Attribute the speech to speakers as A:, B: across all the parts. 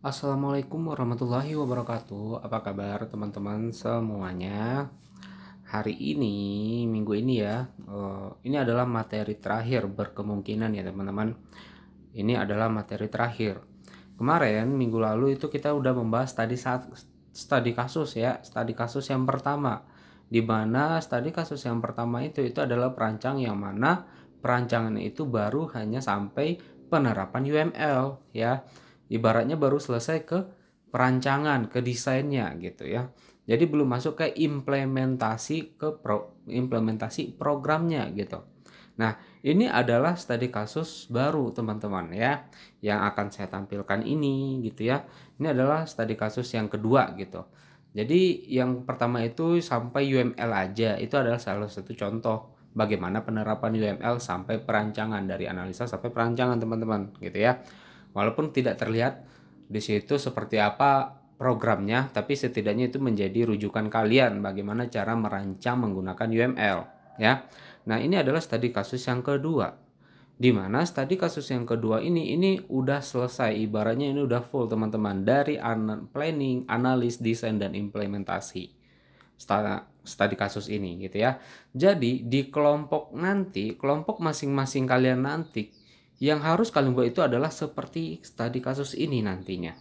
A: Assalamualaikum warahmatullahi wabarakatuh. Apa kabar teman-teman semuanya? Hari ini, minggu ini ya, ini adalah materi terakhir berkemungkinan ya teman-teman. Ini adalah materi terakhir. Kemarin minggu lalu itu kita udah membahas studi kasus ya, studi kasus yang pertama. Di mana studi kasus yang pertama itu adalah perancang yang mana perancangan itu baru hanya sampai penerapan UML ya. Ibaratnya baru selesai ke perancangan, ke desainnya gitu ya. Jadi belum masuk ke implementasi programnya gitu. Nah, ini adalah studi kasus baru teman-teman ya yang akan saya tampilkan ini gitu ya. Ini adalah studi kasus yang kedua gitu. Jadi yang pertama itu sampai UML aja, itu adalah salah satu contoh bagaimana penerapan UML sampai perancangan, dari analisa sampai perancangan teman-teman gitu ya. Walaupun tidak terlihat di situ seperti apa programnya, tapi setidaknya itu menjadi rujukan kalian bagaimana cara merancang menggunakan UML ya. Nah, ini adalah studi kasus yang kedua. Di mana studi kasus yang kedua ini udah selesai, ibaratnya ini udah full teman-teman, dari planning, analis, desain dan implementasi studi kasus ini gitu ya. Jadi di kelompok masing-masing kalian nanti yang harus kalian buat itu adalah seperti studi kasus ini nantinya.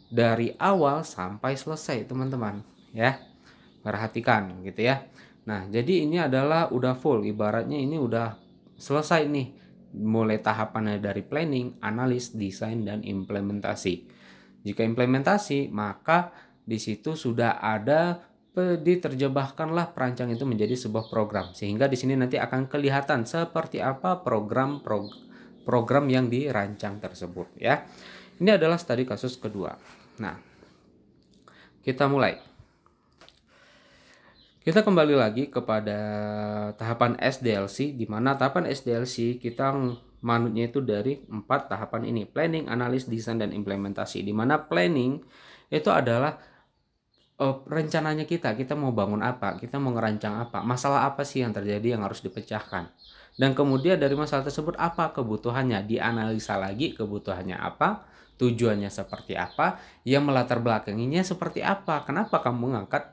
A: Dari awal sampai selesai teman-teman ya. Perhatikan gitu ya. Nah, jadi ini adalah udah full, ibaratnya ini udah selesai nih. Mulai tahapannya dari planning, analis, desain dan implementasi. Jika implementasi, maka di situ sudah ada diterjemahkanlah perancang itu menjadi sebuah program, sehingga di sini nanti akan kelihatan seperti apa program yang dirancang tersebut ya. Ini adalah studi kasus kedua. Nah, kita mulai. Kita kembali lagi kepada tahapan SDLC, di mana tahapan SDLC kita manutnya itu dari 4 tahapan ini: planning, analis, desain dan implementasi. Di mana planning itu adalah rencananya kita mau bangun apa, kita mau ngerancang apa, masalah apa sih yang terjadi yang harus dipecahkan. Dan kemudian dari masalah tersebut apa kebutuhannya, dianalisa lagi kebutuhannya apa, tujuannya seperti apa, yang melatar belakanginya seperti apa, kenapa kamu mengangkat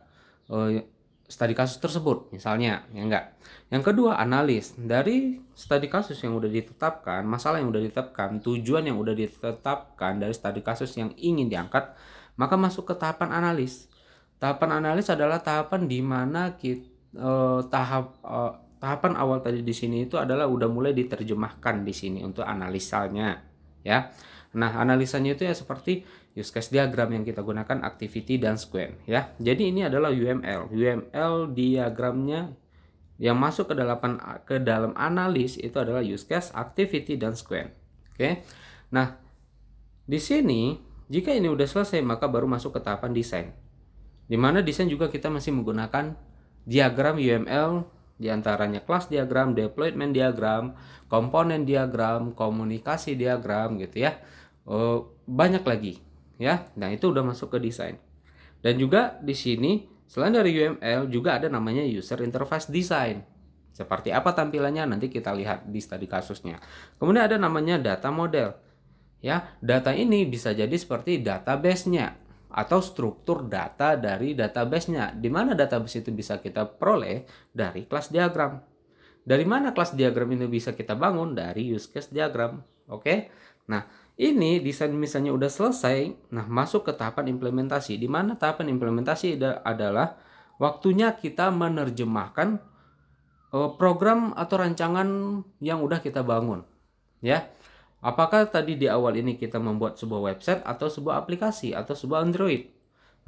A: studi kasus tersebut misalnya ya enggak. Yang kedua, analis dari studi kasus yang udah ditetapkan, masalah yang udah ditetapkan, tujuan yang udah ditetapkan dari studi kasus yang ingin diangkat, maka masuk ke tahapan analis. Tahapan analis adalah tahapan di mana tahapan awal tadi di sini itu adalah udah mulai diterjemahkan di sini untuk analisanya ya. Nah, analisanya itu ya seperti use case diagram yang kita gunakan, activity dan sequence ya. Jadi ini adalah UML. UML diagramnya yang masuk ke dalam analis itu adalah use case, activity dan sequence. Oke. Nah, di sini jika ini udah selesai maka baru masuk ke tahapan desain. Di mana desain juga kita masih menggunakan diagram UML, diantaranya kelas diagram, deployment diagram, komponen diagram, komunikasi diagram gitu ya. Banyak lagi ya. Nah, itu udah masuk ke desain. Dan juga di sini selain dari UML juga ada namanya user interface design. Seperti apa tampilannya nanti kita lihat di studi kasusnya. Kemudian ada namanya data model. Ya, data ini bisa jadi seperti database-nya atau struktur data dari database-nya. Di mana database itu bisa kita peroleh dari kelas diagram. Dari mana kelas diagram ini bisa kita bangun? Dari use case diagram. Oke. Nah, ini desain misalnya udah selesai. Nah, masuk ke tahapan implementasi. Di mana tahapan implementasi adalah waktunya kita menerjemahkan program atau rancangan yang udah kita bangun. Ya. Apakah tadi di awal ini kita membuat sebuah website atau sebuah aplikasi atau sebuah Android?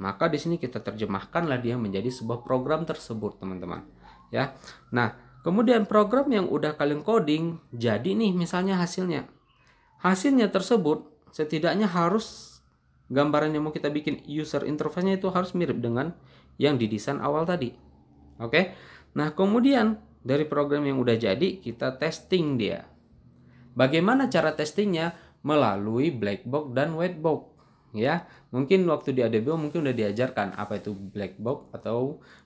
A: Maka di sini kita terjemahkanlah dia menjadi sebuah program tersebut, teman-teman. Ya. Nah, kemudian program yang udah kalian coding jadi nih misalnya hasilnya. Hasilnya tersebut setidaknya harus gambaran yang mau kita bikin user interface-nya itu harus mirip dengan yang didesain awal tadi. Oke. Nah, kemudian dari program yang udah jadi kita testing dia. Bagaimana cara testingnya? Melalui black box dan white box. Ya, mungkin waktu di ADBO mungkin udah diajarkan apa itu black box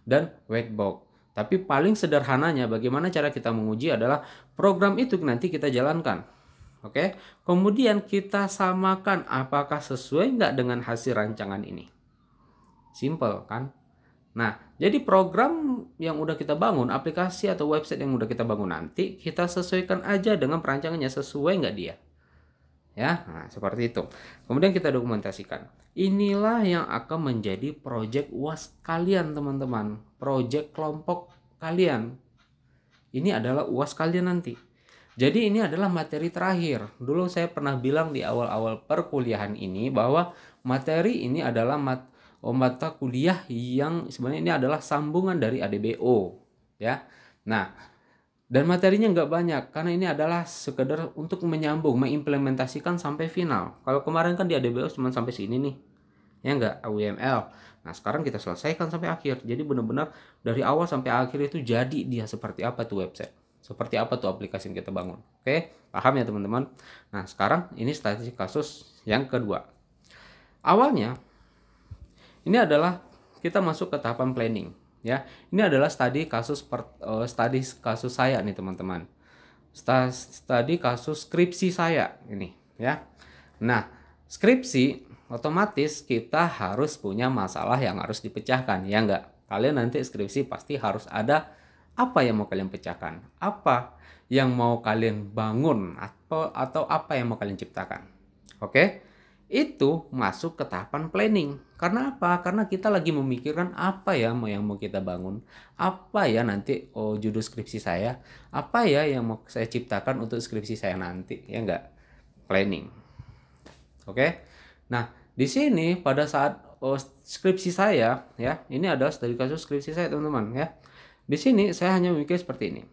A: dan white box. Tapi paling sederhananya bagaimana cara kita menguji adalah program itu nanti kita jalankan. Oke, kemudian kita samakan apakah sesuai nggak dengan hasil rancangan ini. Simple kan? Nah, jadi program yang udah kita bangun, aplikasi atau website yang udah kita bangun nanti, kita sesuaikan aja dengan perancangannya, sesuai nggak dia. Ya, nah seperti itu. Kemudian kita dokumentasikan. Inilah yang akan menjadi project UAS kalian teman-teman. Project kelompok kalian. Ini adalah UAS kalian nanti. Jadi ini adalah materi terakhir. Dulu saya pernah bilang di awal-awal perkuliahan ini bahwa materi ini adalah mata kuliah yang sebenarnya ini adalah sambungan dari ADBO. Ya, nah dan materinya nggak banyak karena ini adalah sekedar untuk menyambung, mengimplementasikan sampai final. Kalau kemarin kan di ADBO cuma sampai sini nih, ya nggak AWML. Nah sekarang kita selesaikan sampai akhir. Jadi benar-benar dari awal sampai akhir itu jadi dia seperti apa tuh website. Seperti apa tuh aplikasi yang kita bangun. Oke, paham ya teman-teman? Nah, sekarang ini studi kasus yang kedua. Awalnya, ini adalah kita masuk ke tahapan planning. Ya, ini adalah studi kasus saya nih teman-teman. Studi kasus skripsi saya ini. Ya, nah skripsi otomatis kita harus punya masalah yang harus dipecahkan. Ya enggak? Kalian nanti skripsi pasti harus ada apa yang mau kalian pecahkan, apa yang mau kalian bangun, atau apa yang mau kalian ciptakan. Oke, itu masuk ke tahapan planning. Karena apa? Karena kita lagi memikirkan apa ya yang mau kita bangun, apa ya nanti judul skripsi saya, apa ya yang mau saya ciptakan untuk skripsi saya nanti, ya enggak? Planning. Oke, nah di sini pada saat skripsi saya, ya ini adalah studi kasus skripsi saya teman-teman ya. Di sini saya hanya memikir seperti ini.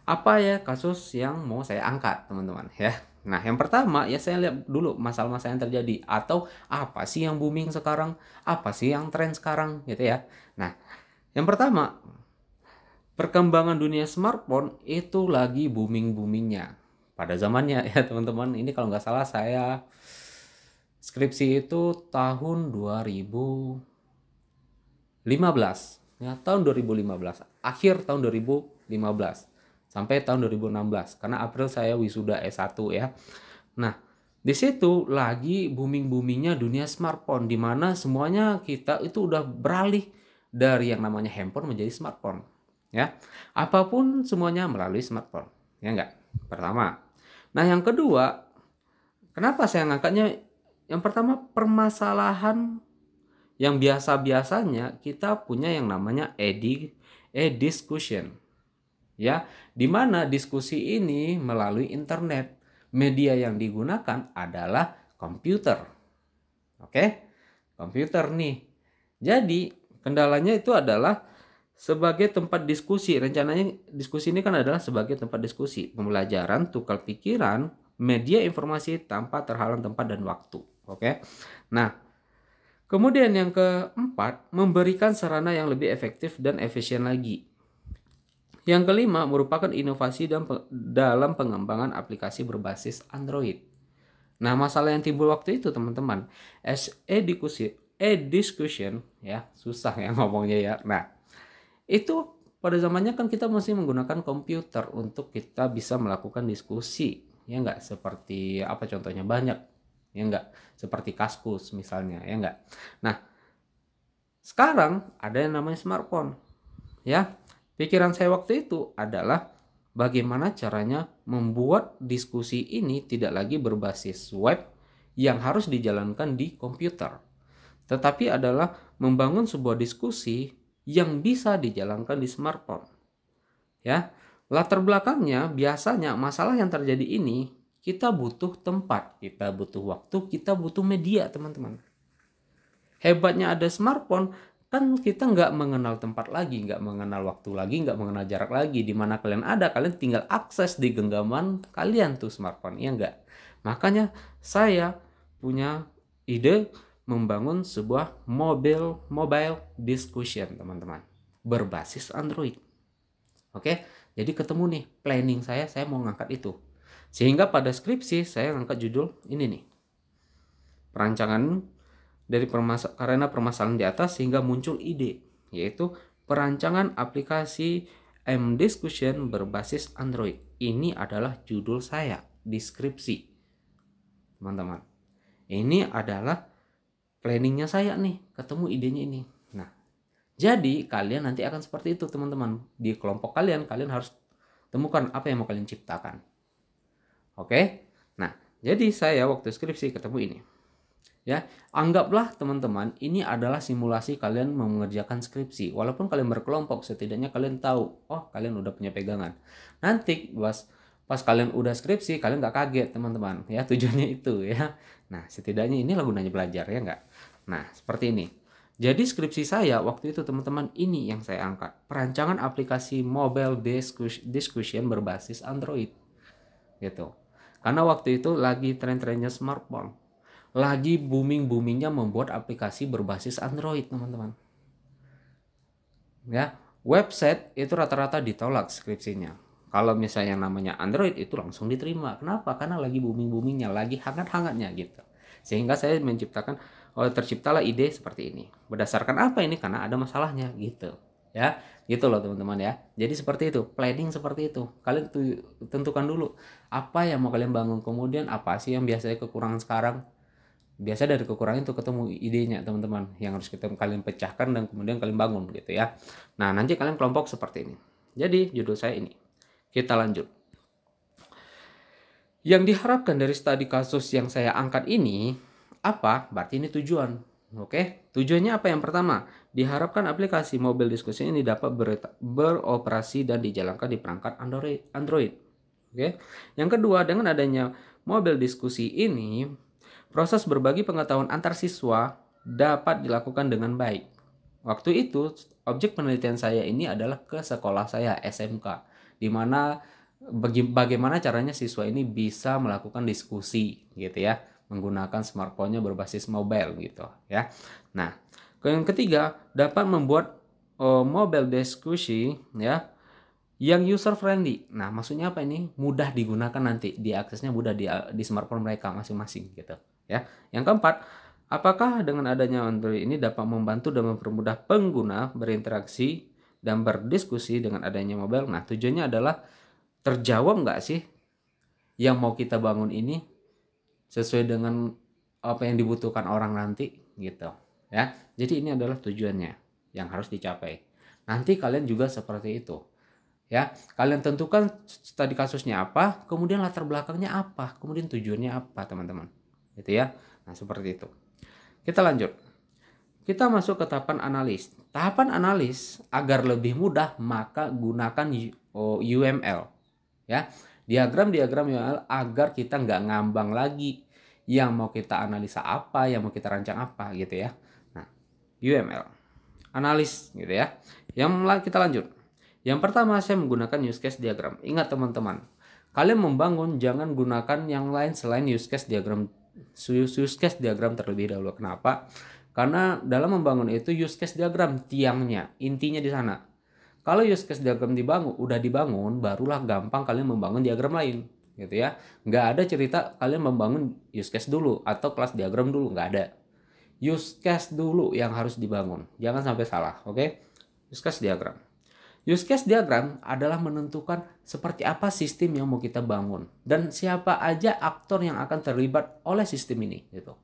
A: Apa ya kasus yang mau saya angkat, teman-teman ya. Nah, yang pertama ya saya lihat dulu masalah-masalah yang terjadi atau apa sih yang booming sekarang, apa sih yang tren sekarang gitu ya. Nah, yang pertama, perkembangan dunia smartphone itu lagi booming-boomingnya pada zamannya ya, teman-teman. Ini kalau nggak salah saya skripsi itu tahun 2015. Ya, tahun 2015, akhir tahun 2015 sampai tahun 2016 karena April saya wisuda S1 ya. Nah, di situ lagi booming-boomingnya dunia smartphone di mana semuanya kita itu udah beralih dari yang namanya handphone menjadi smartphone. Ya. Apapun semuanya melalui smartphone. Ya enggak? Pertama. Nah, yang kedua, kenapa saya ngangkatnya? Yang pertama, permasalahan yang biasa-biasanya kita punya yang namanya discussion. Ya, di mana diskusi ini melalui internet. Media yang digunakan adalah komputer. Oke? Komputer nih. Jadi, kendalanya itu adalah sebagai tempat diskusi. Rencananya diskusi ini kan adalah sebagai tempat diskusi, pembelajaran, tukar pikiran, media informasi tanpa terhalang tempat dan waktu. Oke? Nah, kemudian yang keempat, memberikan sarana yang lebih efektif dan efisien lagi. Yang kelima, merupakan inovasi dalam pengembangan aplikasi berbasis Android. Nah, masalah yang timbul waktu itu teman-teman, discussion ya, susah ya ngomongnya ya. Nah, itu pada zamannya kan kita mesti menggunakan komputer untuk kita bisa melakukan diskusi. Ya enggak, seperti apa contohnya banyak. Ya enggak, seperti Kaskus misalnya, ya enggak. Nah, sekarang ada yang namanya smartphone. Ya, pikiran saya waktu itu adalah bagaimana caranya membuat diskusi ini tidak lagi berbasis web yang harus dijalankan di komputer, tetapi adalah membangun sebuah diskusi yang bisa dijalankan di smartphone. Ya, latar belakangnya biasanya masalah yang terjadi ini kita butuh tempat, kita butuh waktu, kita butuh media, teman-teman. Hebatnya ada smartphone, kan kita nggak mengenal tempat lagi, nggak mengenal waktu lagi, nggak mengenal jarak lagi. Di mana kalian ada, kalian tinggal akses di genggaman kalian tuh smartphone, ya nggak? Makanya saya punya ide membangun sebuah mobile discussion, teman-teman, berbasis Android. Oke, jadi ketemu nih planning saya mau ngangkat itu. Sehingga pada skripsi saya ngangkat judul ini nih. Perancangan dari karena permasalahan di atas sehingga muncul ide, yaitu perancangan aplikasi discussion berbasis Android. Ini adalah judul saya. di skripsi, teman-teman. Ini adalah planningnya saya nih, ketemu idenya ini. Nah, jadi kalian nanti akan seperti itu, teman-teman. Di kelompok kalian harus temukan apa yang mau kalian ciptakan. Oke? Nah, jadi saya waktu skripsi ketemu ini. Ya, anggaplah teman-teman ini adalah simulasi kalian mengerjakan skripsi. Walaupun kalian berkelompok, setidaknya kalian tahu, oh kalian udah punya pegangan. Nanti pas kalian udah skripsi, kalian nggak kaget teman-teman. Ya, tujuannya itu ya. Nah, setidaknya inilah gunanya belajar ya nggak? Nah, seperti ini. Jadi skripsi saya waktu itu teman-teman ini yang saya angkat. Perancangan aplikasi mobile discussion berbasis Android. Gitu. Karena waktu itu lagi tren-trennya smartphone. Lagi booming-boomingnya membuat aplikasi berbasis Android, teman-teman. Ya, website itu rata-rata ditolak skripsinya. Kalau misalnya yang namanya Android itu langsung diterima. Kenapa? Karena lagi booming-boomingnya, lagi hangat-hangatnya gitu. Sehingga saya terciptalah ide seperti ini. Berdasarkan apa ini? Karena ada masalahnya gitu. Ya, gitu loh teman-teman ya. Jadi seperti itu, planning seperti itu. Kalian tentukan dulu apa yang mau kalian bangun, kemudian apa sih yang biasanya kekurangan sekarang. Biasa dari kekurangan itu ketemu idenya teman-teman yang harus kalian pecahkan dan kemudian kalian bangun gitu ya. Nah, nanti kalian kelompok seperti ini. Jadi judul saya ini. Kita lanjut. Yang diharapkan dari studi kasus yang saya angkat ini apa? Berarti ini tujuan. Oke, tujuannya apa? Yang pertama, diharapkan aplikasi mobil diskusi ini dapat beroperasi dan dijalankan di perangkat Android. Oke. Yang kedua, dengan adanya mobil diskusi ini, proses berbagi pengetahuan antar siswa dapat dilakukan dengan baik. Waktu itu, objek penelitian saya ini adalah ke sekolah saya, SMK, di mana bagaimana caranya siswa ini bisa melakukan diskusi gitu ya, menggunakan smartphone-nya berbasis mobile gitu ya. Nah, yang ketiga, dapat membuat mobile diskusi ya yang user friendly. Nah, maksudnya apa ini? Mudah digunakan nanti, diaksesnya mudah di smartphone mereka masing-masing gitu. Ya. Yang keempat, apakah dengan adanya Android ini dapat membantu dan mempermudah pengguna berinteraksi dan berdiskusi dengan adanya mobile? Nah, tujuannya adalah terjawab nggak sih yang mau kita bangun ini sesuai dengan apa yang dibutuhkan orang nanti gitu ya. Jadi ini adalah tujuannya yang harus dicapai. Nanti kalian juga seperti itu. Ya, kalian tentukan studi kasusnya apa, kemudian latar belakangnya apa, kemudian tujuannya apa, teman-teman. Gitu ya. Nah, seperti itu. Kita lanjut. Kita masuk ke tahapan analis. Tahapan analis agar lebih mudah maka gunakan UML. Ya, diagram-diagram UML agar kita nggak ngambang lagi yang mau kita analisa apa, yang mau kita rancang apa gitu ya. Nah, UML. Analis gitu ya. Kita lanjut. Yang pertama saya menggunakan use case diagram. Ingat teman-teman, kalian membangun jangan gunakan yang lain selain use case diagram terlebih dahulu. Kenapa? Karena dalam membangun itu use case diagram tiangnya, intinya di sana. Kalau use case diagram udah dibangun, barulah gampang kalian membangun diagram lain, gitu ya. Nggak ada cerita kalian membangun use case dulu atau kelas diagram dulu, nggak ada. Use case dulu yang harus dibangun, jangan sampai salah, oke? Use case diagram. Use case diagram adalah menentukan seperti apa sistem yang mau kita bangun dan siapa aja aktor yang akan terlibat oleh sistem ini gitu.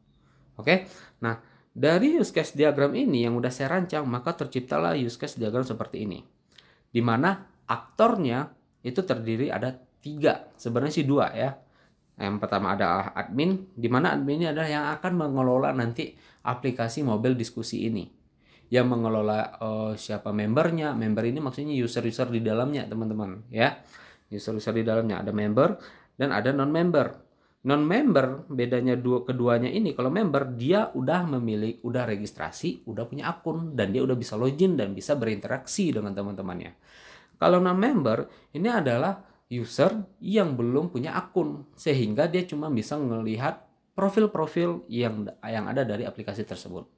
A: Oke. Nah, dari use case diagram ini yang udah saya rancang, maka terciptalah use case diagram seperti ini. Di mana aktornya itu terdiri ada 3, sebenarnya sih 2 ya. Yang pertama ada admin, di mana admin ini adalah yang akan mengelola nanti aplikasi mobil diskusi ini. Yang mengelola siapa membernya. Member ini maksudnya user-user di dalamnya teman-teman ya. User-user di dalamnya ada member dan ada non-member. Non-member bedanya keduanya ini, kalau member dia udah registrasi, udah punya akun dan dia udah bisa login dan bisa berinteraksi dengan teman-temannya. Kalau non-member ini adalah user yang belum punya akun sehingga dia cuma bisa melihat profil-profil yang ada dari aplikasi tersebut.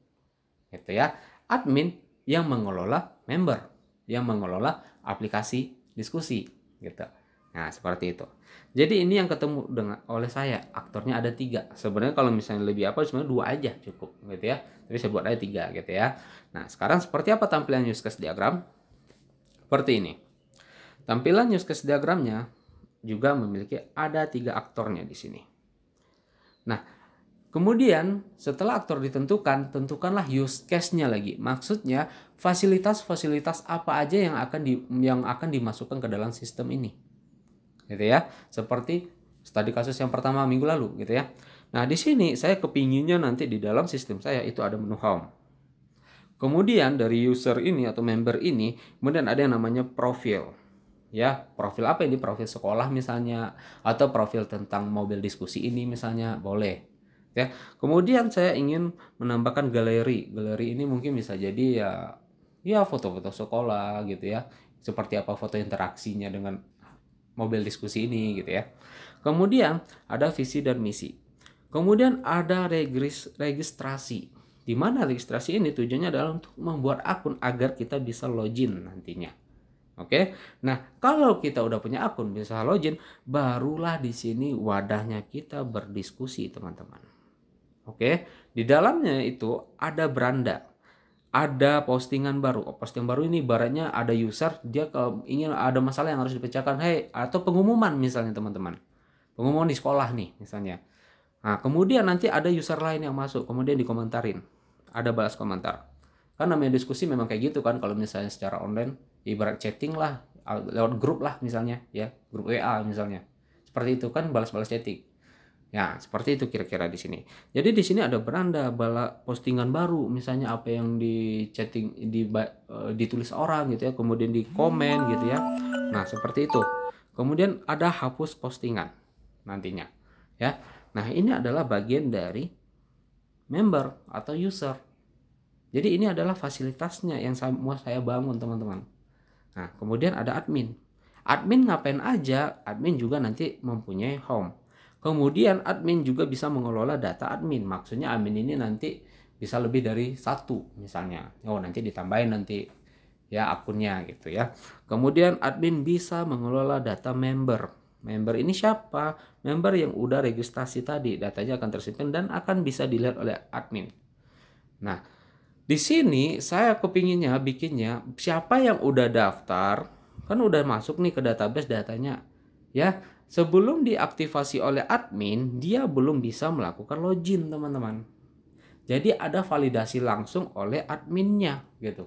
A: Gitu ya. Admin yang mengelola member, yang mengelola aplikasi diskusi gitu. Nah, seperti itu. Jadi ini yang ketemu oleh saya, aktornya ada 3. Sebenarnya kalau misalnya lebih sebenarnya 2 aja cukup gitu ya. Tapi saya buat aja 3 gitu ya. Nah, sekarang seperti apa tampilan use case diagram? Seperti ini. Tampilan use case diagramnya juga memiliki ada 3 aktornya di sini. Nah, kemudian setelah aktor ditentukan, tentukanlah use case-nya lagi. Maksudnya fasilitas-fasilitas apa aja yang akan dimasukkan ke dalam sistem ini. Gitu ya. Seperti studi kasus yang pertama minggu lalu gitu ya. Nah, di sini saya kepinginnya nanti di dalam sistem saya itu ada menu home. Kemudian dari user ini atau member ini, kemudian ada yang namanya profil. Ya, profil apa ini? Profil sekolah misalnya, atau profil tentang mobil diskusi ini misalnya, boleh. Ya, kemudian saya ingin menambahkan galeri. Galeri ini mungkin bisa jadi ya foto-foto sekolah gitu ya. Seperti apa foto interaksinya dengan mobil diskusi ini gitu ya. Kemudian ada visi dan misi. Kemudian ada registrasi. Di mana registrasi ini tujuannya adalah untuk membuat akun agar kita bisa login nantinya. Oke, nah kalau kita udah punya akun bisa login, barulah di sini wadahnya kita berdiskusi teman-teman. Oke, di dalamnya itu ada beranda, ada postingan baru. Postingan baru ini ibaratnya ada user dia kalau ingin ada masalah yang harus dipecahkan, atau pengumuman misalnya teman-teman, pengumuman di sekolah nih misalnya. Nah kemudian nanti ada user lain yang masuk, kemudian dikomentarin, ada balas komentar. Kan namanya diskusi memang kayak gitu kan kalau misalnya secara online, ibarat chatting lah, lewat grup lah misalnya ya, grup WA misalnya. Seperti itu kan balas-balas chatting. Ya, seperti itu kira-kira di sini. Jadi di sini ada beranda, postingan baru, misalnya apa yang di chatting ditulis orang gitu ya, kemudian di komen gitu ya. Nah, seperti itu. Kemudian ada hapus postingan nantinya. Ya. Nah, ini adalah bagian dari member atau user. Jadi ini adalah fasilitasnya yang mau saya bangun teman-teman. Nah, kemudian ada admin. Admin ngapain aja? Admin juga nanti mempunyai home. Kemudian admin juga bisa mengelola data admin. Maksudnya admin ini nanti bisa lebih dari 1 misalnya. Oh, nanti ditambahin nanti ya akunnya gitu ya. Kemudian admin bisa mengelola data member. Member ini siapa? Member yang udah registrasi tadi. Datanya akan tersimpan dan akan bisa dilihat oleh admin. Nah, di sini saya kepinginnya bikinnya siapa yang udah daftar, kan udah masuk nih ke database datanya. Ya, sebelum diaktifasi oleh admin, dia belum bisa melakukan login, teman-teman. Jadi ada validasi langsung oleh adminnya gitu.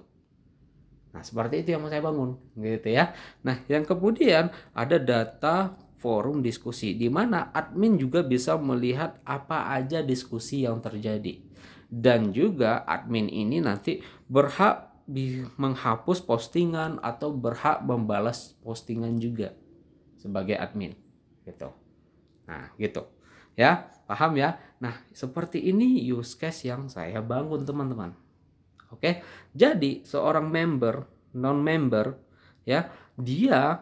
A: Nah, seperti itu yang mau saya bangun gitu ya. Nah, yang kemudian ada data forum diskusi di mana admin juga bisa melihat apa aja diskusi yang terjadi. Dan juga admin ini nanti berhak menghapus postingan atau berhak membalas postingan juga sebagai admin gitu. Nah, gitu. Ya, paham ya? Nah, seperti ini use case yang saya bangun, teman-teman. Oke. Jadi, seorang member, non-member ya, dia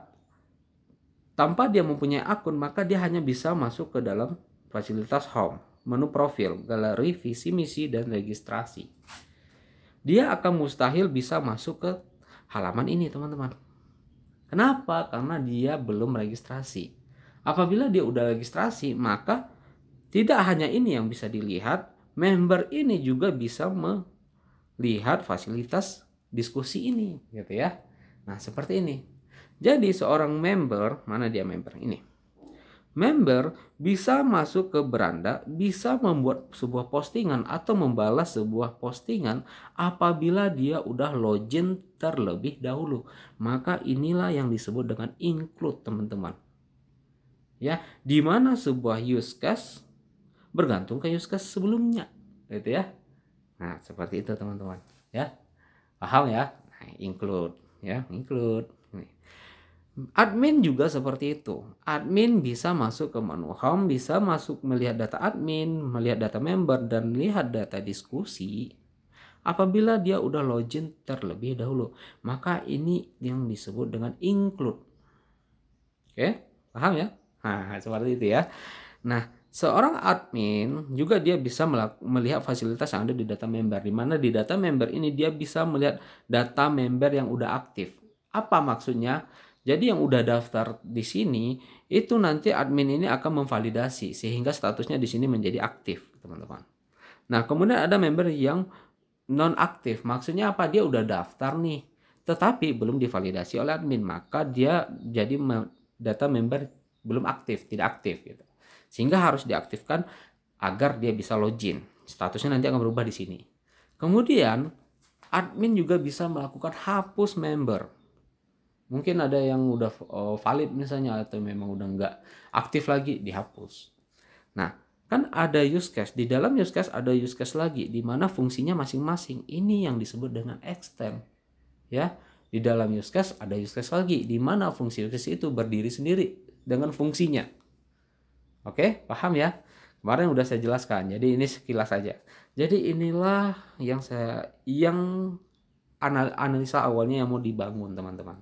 A: tanpa dia mempunyai akun, maka dia hanya bisa masuk ke dalam fasilitas home, menu profil, galeri, visi misi, dan registrasi. Dia akan mustahil bisa masuk ke halaman ini, teman-teman. Kenapa? Karena dia belum registrasi. Apabila dia udah registrasi, maka tidak hanya ini yang bisa dilihat, member ini juga bisa melihat fasilitas diskusi ini, gitu ya. Nah, seperti ini. Jadi seorang member, mana dia member ini? Member bisa masuk ke beranda, bisa membuat sebuah postingan atau membalas sebuah postingan apabila dia udah login terlebih dahulu. Maka inilah yang disebut dengan include, teman-teman. Ya, di mana sebuah use case bergantung ke use case sebelumnya, gitu ya. Nah, seperti itu, teman-teman. Ya, paham ya? Nah, include, ya, include. Admin juga seperti itu. Admin bisa masuk ke menu home, bisa masuk melihat data admin, melihat data member, dan lihat data diskusi apabila dia udah login terlebih dahulu. Maka ini yang disebut dengan include. Oke, paham ya? Nah, seperti itu ya. Nah, seorang admin juga dia bisa melihat fasilitas yang ada di data member. Di mana di data member ini dia bisa melihat data member yang udah aktif. Apa maksudnya? Jadi yang udah daftar di sini itu nanti admin ini akan memvalidasi sehingga statusnya di sini menjadi aktif, teman-teman. Nah, kemudian ada member yang non aktif. Maksudnya apa? Dia udah daftar nih, tetapi belum divalidasi oleh admin, maka dia jadi data member belum aktif, tidak aktif gitu. Sehingga harus diaktifkan agar dia bisa login. Statusnya nanti akan berubah di sini. Kemudian admin juga bisa melakukan hapus member. Mungkin ada yang udah valid misalnya atau memang udah nggak aktif lagi, dihapus. Nah, kan ada use case. Di dalam use case ada use case lagi di mana fungsinya masing-masing. Ini yang disebut dengan extend. Ya, di dalam use case ada use case lagi di mana fungsi use case itu berdiri sendiri dengan fungsinya. Oke, paham ya? Kemarin udah saya jelaskan. Jadi ini sekilas saja. Jadi inilah yang analisa awalnya yang mau dibangun, teman-teman.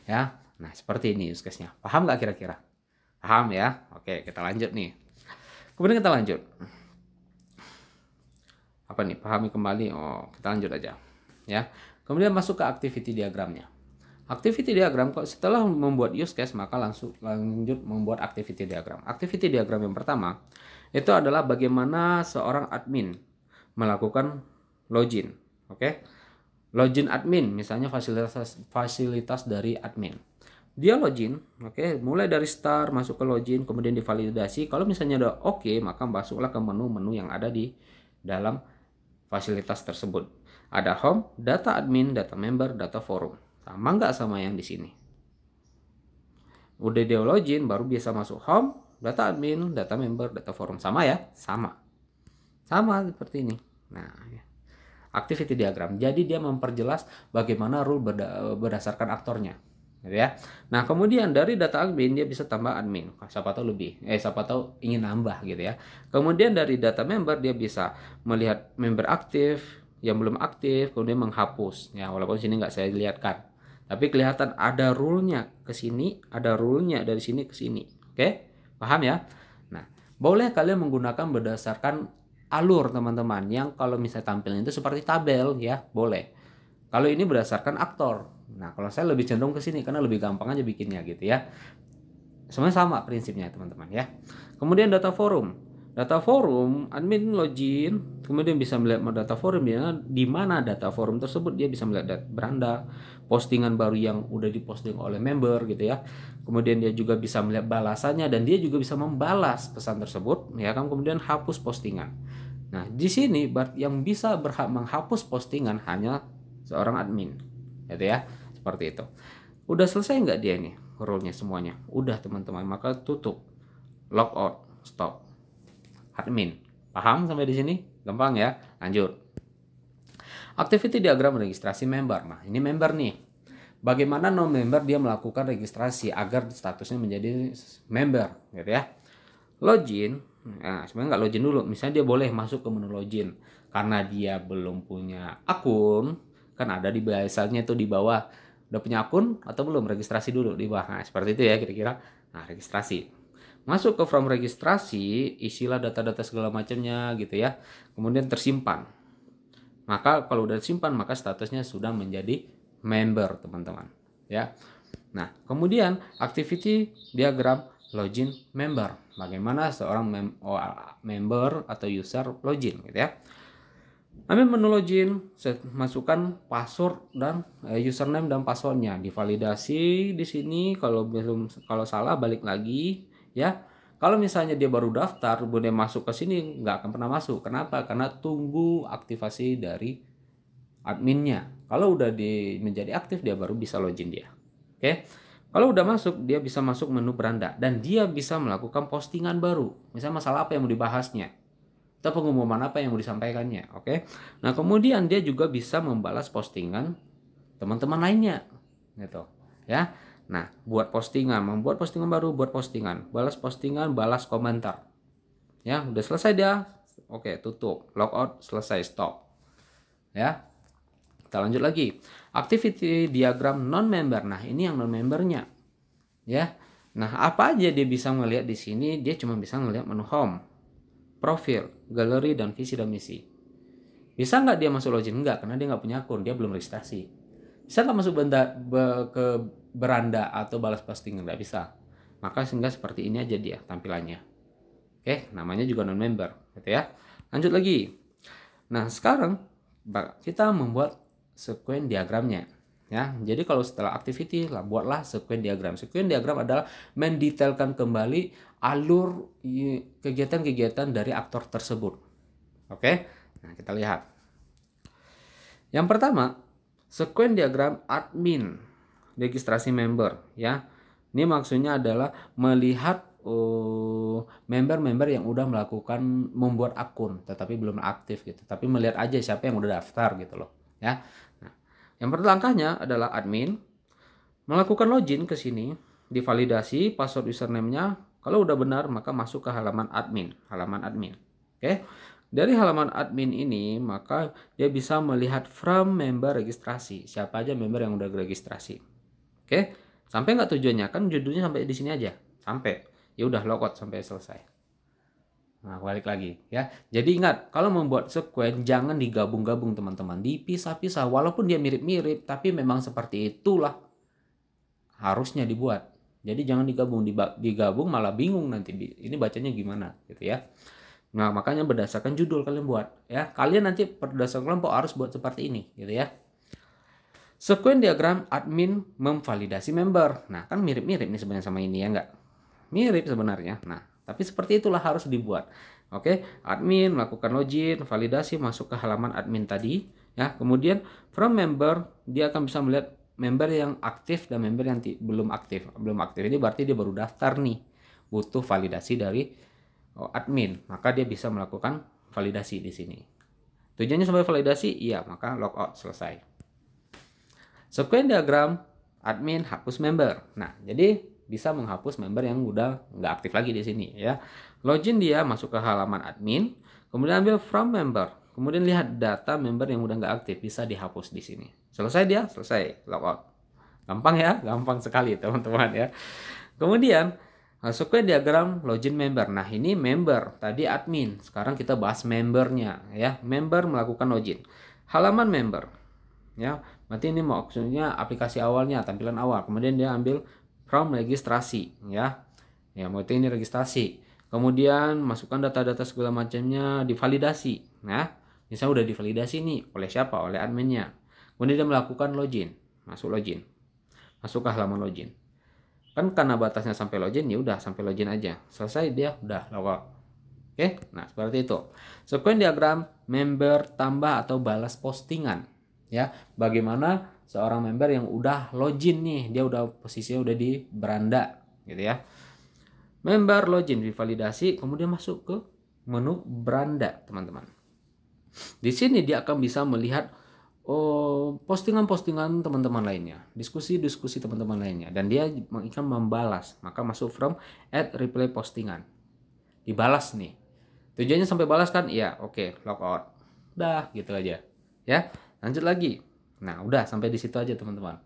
A: Ya. Nah, seperti ini use case-nya. Paham nggak kira-kira? Paham ya? Oke, kita lanjut nih. Kemudian kita lanjut. Apa nih? Pahami kembali. Oh, kita lanjut aja. Ya. Kemudian masuk ke activity diagramnya. Activity diagram, kok setelah membuat use case maka langsung lanjut membuat activity diagram. Activity diagram yang pertama itu adalah bagaimana seorang admin melakukan login. Oke. Login admin, misalnya fasilitas dari admin. Dia login, oke, mulai dari start masuk ke login, kemudian divalidasi. Kalau misalnya udah oke, maka masuklah ke menu-menu yang ada di dalam fasilitas tersebut. Ada home, data admin, data member, data forum. Sama nggak sama yang di sini? Udah dia login, baru bisa masuk home, data admin, data member, data forum. Sama ya? Sama. Sama seperti ini. Nah, activity diagram. Jadi dia memperjelas bagaimana rule berdasarkan aktornya. Gitu ya. Nah, kemudian dari data admin dia bisa tambah admin. Siapa tahu lebih. Siapa tahu ingin nambah gitu ya. Kemudian dari data member dia bisa melihat member aktif, yang belum aktif, kemudian menghapus. Ya, walaupun sini nggak saya lihatkan. Tapi kelihatan ada rule-nya ke sini, ada rule-nya dari sini ke sini. Oke? Paham ya? Nah, boleh kalian menggunakan berdasarkan alur, teman-teman. Yang kalau misalnya tampilnya itu seperti tabel ya, boleh. Kalau ini berdasarkan aktor. Nah, kalau saya lebih cenderung ke sini karena lebih gampang aja bikinnya gitu ya. Semuanya sama prinsipnya, teman-teman ya. Kemudian data forum. Data forum, admin login, kemudian bisa melihat data forum ya, di mana data forum tersebut dia bisa melihat beranda, postingan baru yang udah diposting oleh member gitu ya. Kemudian dia juga bisa melihat balasannya dan dia juga bisa membalas pesan tersebut ya kan, kemudian hapus postingan. Nah, di sini yang bisa berhak menghapus postingan hanya seorang admin. Gitu ya. Seperti itu. Udah selesai nggak dia ini role-nya semuanya? Udah, teman-teman. Maka tutup. Logout, stop. Admin. Paham sampai di sini? Gampang ya? Lanjut. Activity diagram registrasi member. Nah, ini member nih. Bagaimana non-member dia melakukan registrasi agar statusnya menjadi member, gitu ya. Login. Nah, sebenarnya nggak login dulu. Misalnya dia boleh masuk ke menu login karena dia belum punya akun, kan ada di biasanya itu di bawah, udah punya akun atau belum, registrasi dulu di bawah. Nah, seperti itu ya kira-kira. Nah, registrasi. Masuk ke form registrasi, isilah data-data segala macamnya gitu ya. Kemudian tersimpan. Maka kalau udah disimpan maka statusnya sudah menjadi member, teman-teman. Ya. Nah, kemudian activity diagram login member. Bagaimana seorang member atau user login gitu ya. Ambil menu login, masukkan password dan username dan passwordnya, divalidasi di sini. Kalau salah balik lagi ya. Kalau misalnya dia baru daftar, kemudian masuk ke sini nggak akan pernah masuk. Kenapa? Karena tunggu aktivasi dari adminnya. Kalau udah menjadi aktif dia baru bisa login dia. Oke. Kalau udah masuk dia bisa masuk menu beranda dan dia bisa melakukan postingan baru. Misalnya masalah apa yang mau dibahasnya, atau pengumuman apa yang mau disampaikannya. Oke. Nah, kemudian dia juga bisa membalas postingan teman-teman lainnya gitu ya. Nah, buat postingan, membuat postingan baru, buat postingan, balas postingan, balas komentar. Ya, udah selesai dia. Oke, tutup, logout, selesai, stop. Ya. Kita lanjut lagi. Activity diagram non-member. Nah, ini yang non-membernya. Ya. Nah, apa aja dia bisa melihat di sini? Dia cuma bisa melihat menu home, profil, galeri, dan visi dan misi. Bisa nggak dia masuk login? Enggak, karena dia nggak punya akun, dia belum registrasi. Bisa nggak masuk ke beranda atau balas posting? Nggak bisa. Maka sehingga seperti ini aja dia tampilannya. Oke, namanya juga non-member, gitu ya. Lanjut lagi. Nah, sekarang kita membuat sequence diagramnya. ya. Jadi kalau setelah activity lah buatlah sequence diagram. Sequence diagram adalah mendetailkan kembali alur kegiatan-kegiatan dari aktor tersebut. Oke. Nah, kita lihat. Yang pertama, sequence diagram admin registrasi member, ya. Ini maksudnya adalah melihat member-member yang udah membuat akun tetapi belum aktif gitu. Tapi melihat aja siapa yang udah daftar gitu loh, ya. Nah, yang langkahnya adalah admin melakukan login ke sini, divalidasi password username-nya. Kalau udah benar maka masuk ke halaman admin, Oke. Dari halaman admin ini maka dia bisa melihat from member registrasi, siapa aja member yang udah registrasi. Oke. Sampai nggak tujuannya? Kan judulnya sampai di sini aja. Sampai. Ya udah logout sampai selesai. Nah, balik lagi ya. Jadi ingat, kalau membuat sequence jangan digabung-gabung teman-teman, dipisah-pisah. Walaupun dia mirip-mirip, tapi memang seperti itulah harusnya dibuat. Jadi jangan digabung malah bingung nanti. Ini bacanya gimana gitu ya. Nah, makanya berdasarkan judul kalian buat ya. Kalian nanti berdasarkan kelompok harus buat seperti ini gitu ya. Sequence diagram admin memvalidasi member. Nah, kan mirip-mirip nih sebenarnya sama ini ya enggak? Mirip sebenarnya. Nah, tapi seperti itulah harus dibuat. Oke, admin melakukan login, validasi masuk ke halaman admin tadi, ya. Kemudian from member dia akan bisa melihat member yang aktif dan member yang belum aktif. Belum aktif ini berarti dia baru daftar nih. Butuh validasi dari admin, maka dia bisa melakukan validasi di sini. Tujuannya sampai validasi, iya, maka logout selesai. Sequence diagram admin hapus member. Nah, jadi bisa menghapus member yang udah nggak aktif lagi di sini ya. Login dia masuk ke halaman admin, kemudian ambil from member, kemudian lihat data member yang udah nggak aktif bisa dihapus di sini. Selesai dia, selesai logout. Gampang ya, gampang sekali teman-teman ya. Kemudian sequence diagram login member. Nah, ini member tadi admin. Sekarang kita bahas membernya ya. Member melakukan login. Halaman member. Ya, berarti ini maksudnya aplikasi awalnya, tampilan awal. Kemudian dia ambil from registrasi ya. Ya, berarti ini registrasi. Kemudian masukkan data-data segala macamnya, divalidasi. Nah, misalnya udah divalidasi nih oleh siapa? Oleh adminnya. Kemudian dia melakukan login, masuk login. Masuk ke halaman login. Kan karena batasnya sampai login, ya udah sampai login aja. Selesai dia udah logout. Oke? Nah, seperti itu. Sequence diagram member tambah atau balas postingan. Ya, bagaimana seorang member yang udah login nih, dia udah posisinya udah di beranda gitu ya. Member login divalidasi, kemudian masuk ke menu beranda, teman-teman. Di sini dia akan bisa melihat postingan-postingan teman-teman lainnya, diskusi-diskusi teman-teman lainnya, dan dia akan membalas. Maka masuk from add replay postingan. Dibalas nih. Tujuannya sampai balas kan? Iya, oke, logout. Udah, gitu aja. Ya. Lanjut lagi. Nah, udah sampai di situ aja teman-teman.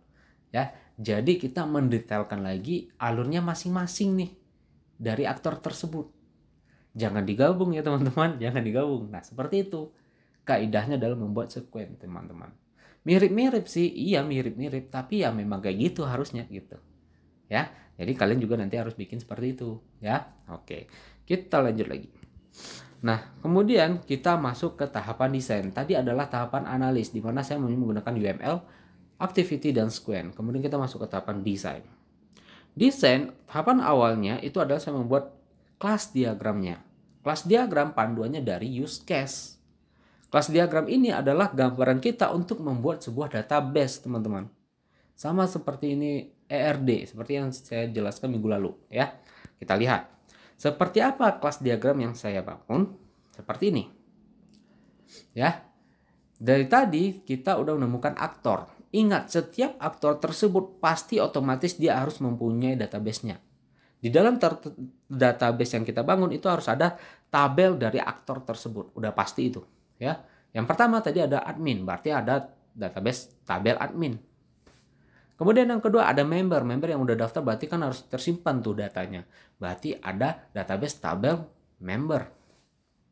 A: Ya, jadi kita mendetailkan lagi alurnya masing-masing nih dari aktor tersebut. Jangan digabung ya teman-teman, jangan digabung. Nah, seperti itu kaidahnya dalam membuat sequence teman-teman. Mirip-mirip sih, iya mirip-mirip, tapi ya memang kayak gitu harusnya gitu. Ya, jadi kalian juga nanti harus bikin seperti itu, ya. Oke, kita lanjut lagi. Nah, kemudian kita masuk ke tahapan desain. Tadi adalah tahapan analis, di mana saya menggunakan UML, activity, dan sequence. Kemudian kita masuk ke tahapan desain. Desain, tahapan awalnya itu adalah saya membuat kelas diagramnya. Kelas diagram panduannya dari use case. Kelas diagram ini adalah gambaran kita untuk membuat sebuah database, teman-teman. Sama seperti ini ERD, seperti yang saya jelaskan minggu lalu, ya. Kita lihat. Seperti apa kelas diagram yang saya bangun? Seperti ini. Ya. Dari tadi kita udah menemukan aktor. Ingat, setiap aktor tersebut pasti otomatis dia harus mempunyai database-nya. Di dalam database yang kita bangun itu harus ada tabel dari aktor tersebut. Udah pasti itu, ya. Yang pertama tadi ada admin, berarti ada database tabel admin. Kemudian yang kedua ada member yang udah daftar, berarti kan harus tersimpan tuh datanya. Berarti ada database tabel member.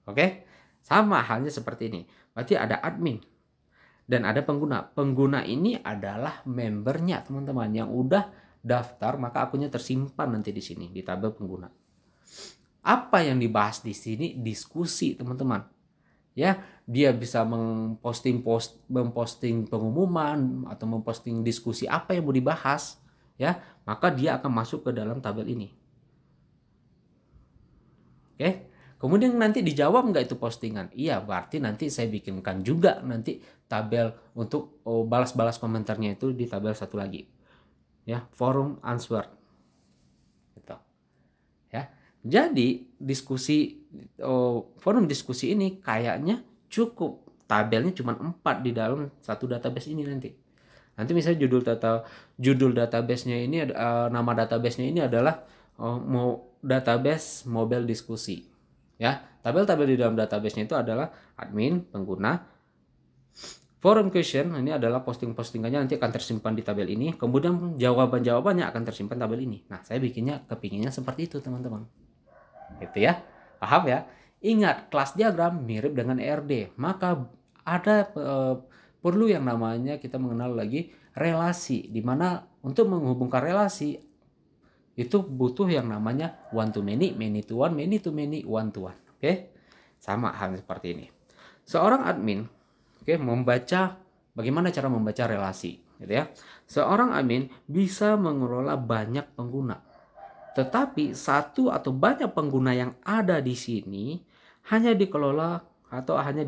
A: Oke? Sama halnya seperti ini. Berarti ada admin dan ada pengguna. Pengguna ini adalah membernya, teman-teman, yang udah daftar, maka akunnya tersimpan nanti di sini di tabel pengguna. Apa yang dibahas di sini? Diskusi, teman-teman. ya, dia bisa memposting pengumuman atau memposting diskusi apa yang mau dibahas, ya, maka dia akan masuk ke dalam tabel ini. Oke, kemudian nanti dijawab nggak itu postingan? Iya, berarti nanti saya bikinkan juga nanti tabel untuk balas-balas komentarnya itu di tabel satu lagi, ya, forum answer, gitu, ya. Jadi forum diskusi ini kayaknya cukup, tabelnya cuma 4 di dalam satu database ini nanti. Nanti misalnya judul databasenya ini nama databasenya ini adalah database mobile diskusi, ya. Tabel-tabel di dalam databasenya itu adalah admin, pengguna, forum question, ini adalah posting-postingannya nanti akan tersimpan di tabel ini, kemudian jawaban-jawabannya akan tersimpan tabel ini. Nah, saya kepinginnya seperti itu, teman-teman. Gitu ya. Paham ya? Ingat, kelas diagram mirip dengan ERD, maka ada perlu yang namanya kita mengenal lagi relasi, di mana untuk menghubungkan relasi itu butuh yang namanya one to many, many to one, many to many, one to one. Oke? Sama hal seperti ini. Seorang admin, bagaimana cara membaca relasi, gitu ya. Seorang admin bisa mengelola banyak pengguna. Tetapi satu atau banyak pengguna yang ada di sini hanya dikelola atau hanya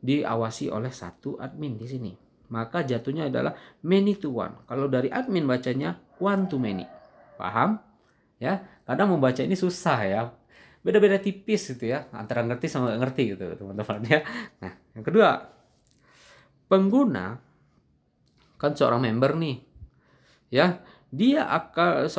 A: diawasi oleh satu admin di sini. Maka jatuhnya adalah many to one. Kalau dari admin bacanya one to many. Paham? Ya, kadang membaca ini susah ya. Beda-beda tipis gitu ya, antara ngerti sama nggak ngerti gitu, teman-teman ya. Nah, yang kedua, pengguna kan seorang member nih. Ya, dia akan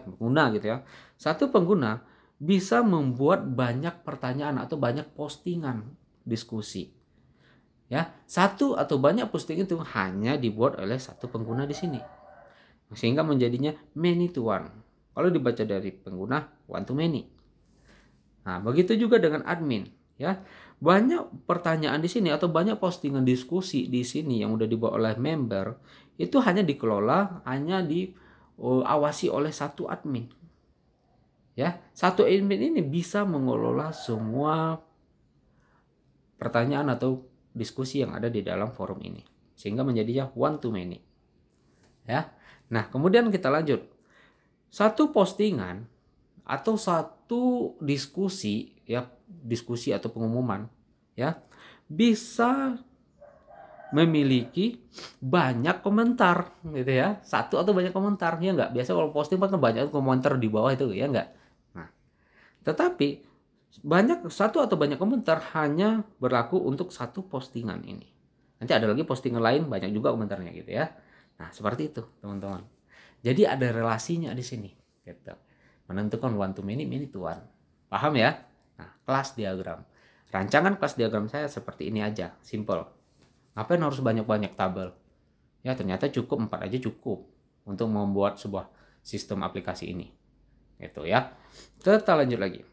A: pengguna gitu ya, satu pengguna bisa membuat banyak pertanyaan atau banyak postingan diskusi, ya. Satu atau banyak posting itu hanya dibuat oleh satu pengguna di sini, sehingga menjadinya many to one. Kalau dibaca dari pengguna, one to many. Nah, begitu juga dengan admin, ya. Banyak pertanyaan di sini atau banyak postingan diskusi di sini yang udah dibuat oleh member itu hanya dikelola, hanya diawasi oleh satu admin. Ya, satu admin ini bisa mengelola semua pertanyaan atau diskusi yang ada di dalam forum ini, sehingga menjadinya one to many. Ya. Nah, kemudian kita lanjut. Satu postingan atau satu diskusi, ya, diskusi atau pengumuman, ya, bisa memiliki banyak komentar gitu ya. Satu atau banyak komentar, ya enggak? Biasa kalau posting kan banyak komentar di bawah itu, ya enggak? Nah, tetapi satu atau banyak komentar hanya berlaku untuk satu postingan ini. Nanti ada lagi postingan lain banyak juga komentarnya gitu ya. Nah, seperti itu, teman-teman. Jadi ada relasinya di sini gitu. Menentukan one to many, many to one. Paham ya? Nah, kelas diagram. Rancangan kelas diagram saya seperti ini aja, simple. Ngapain harus banyak-banyak tabel? Ya, ternyata cukup 4 aja cukup untuk membuat sebuah sistem aplikasi ini. Gitu ya. Kita lanjut lagi.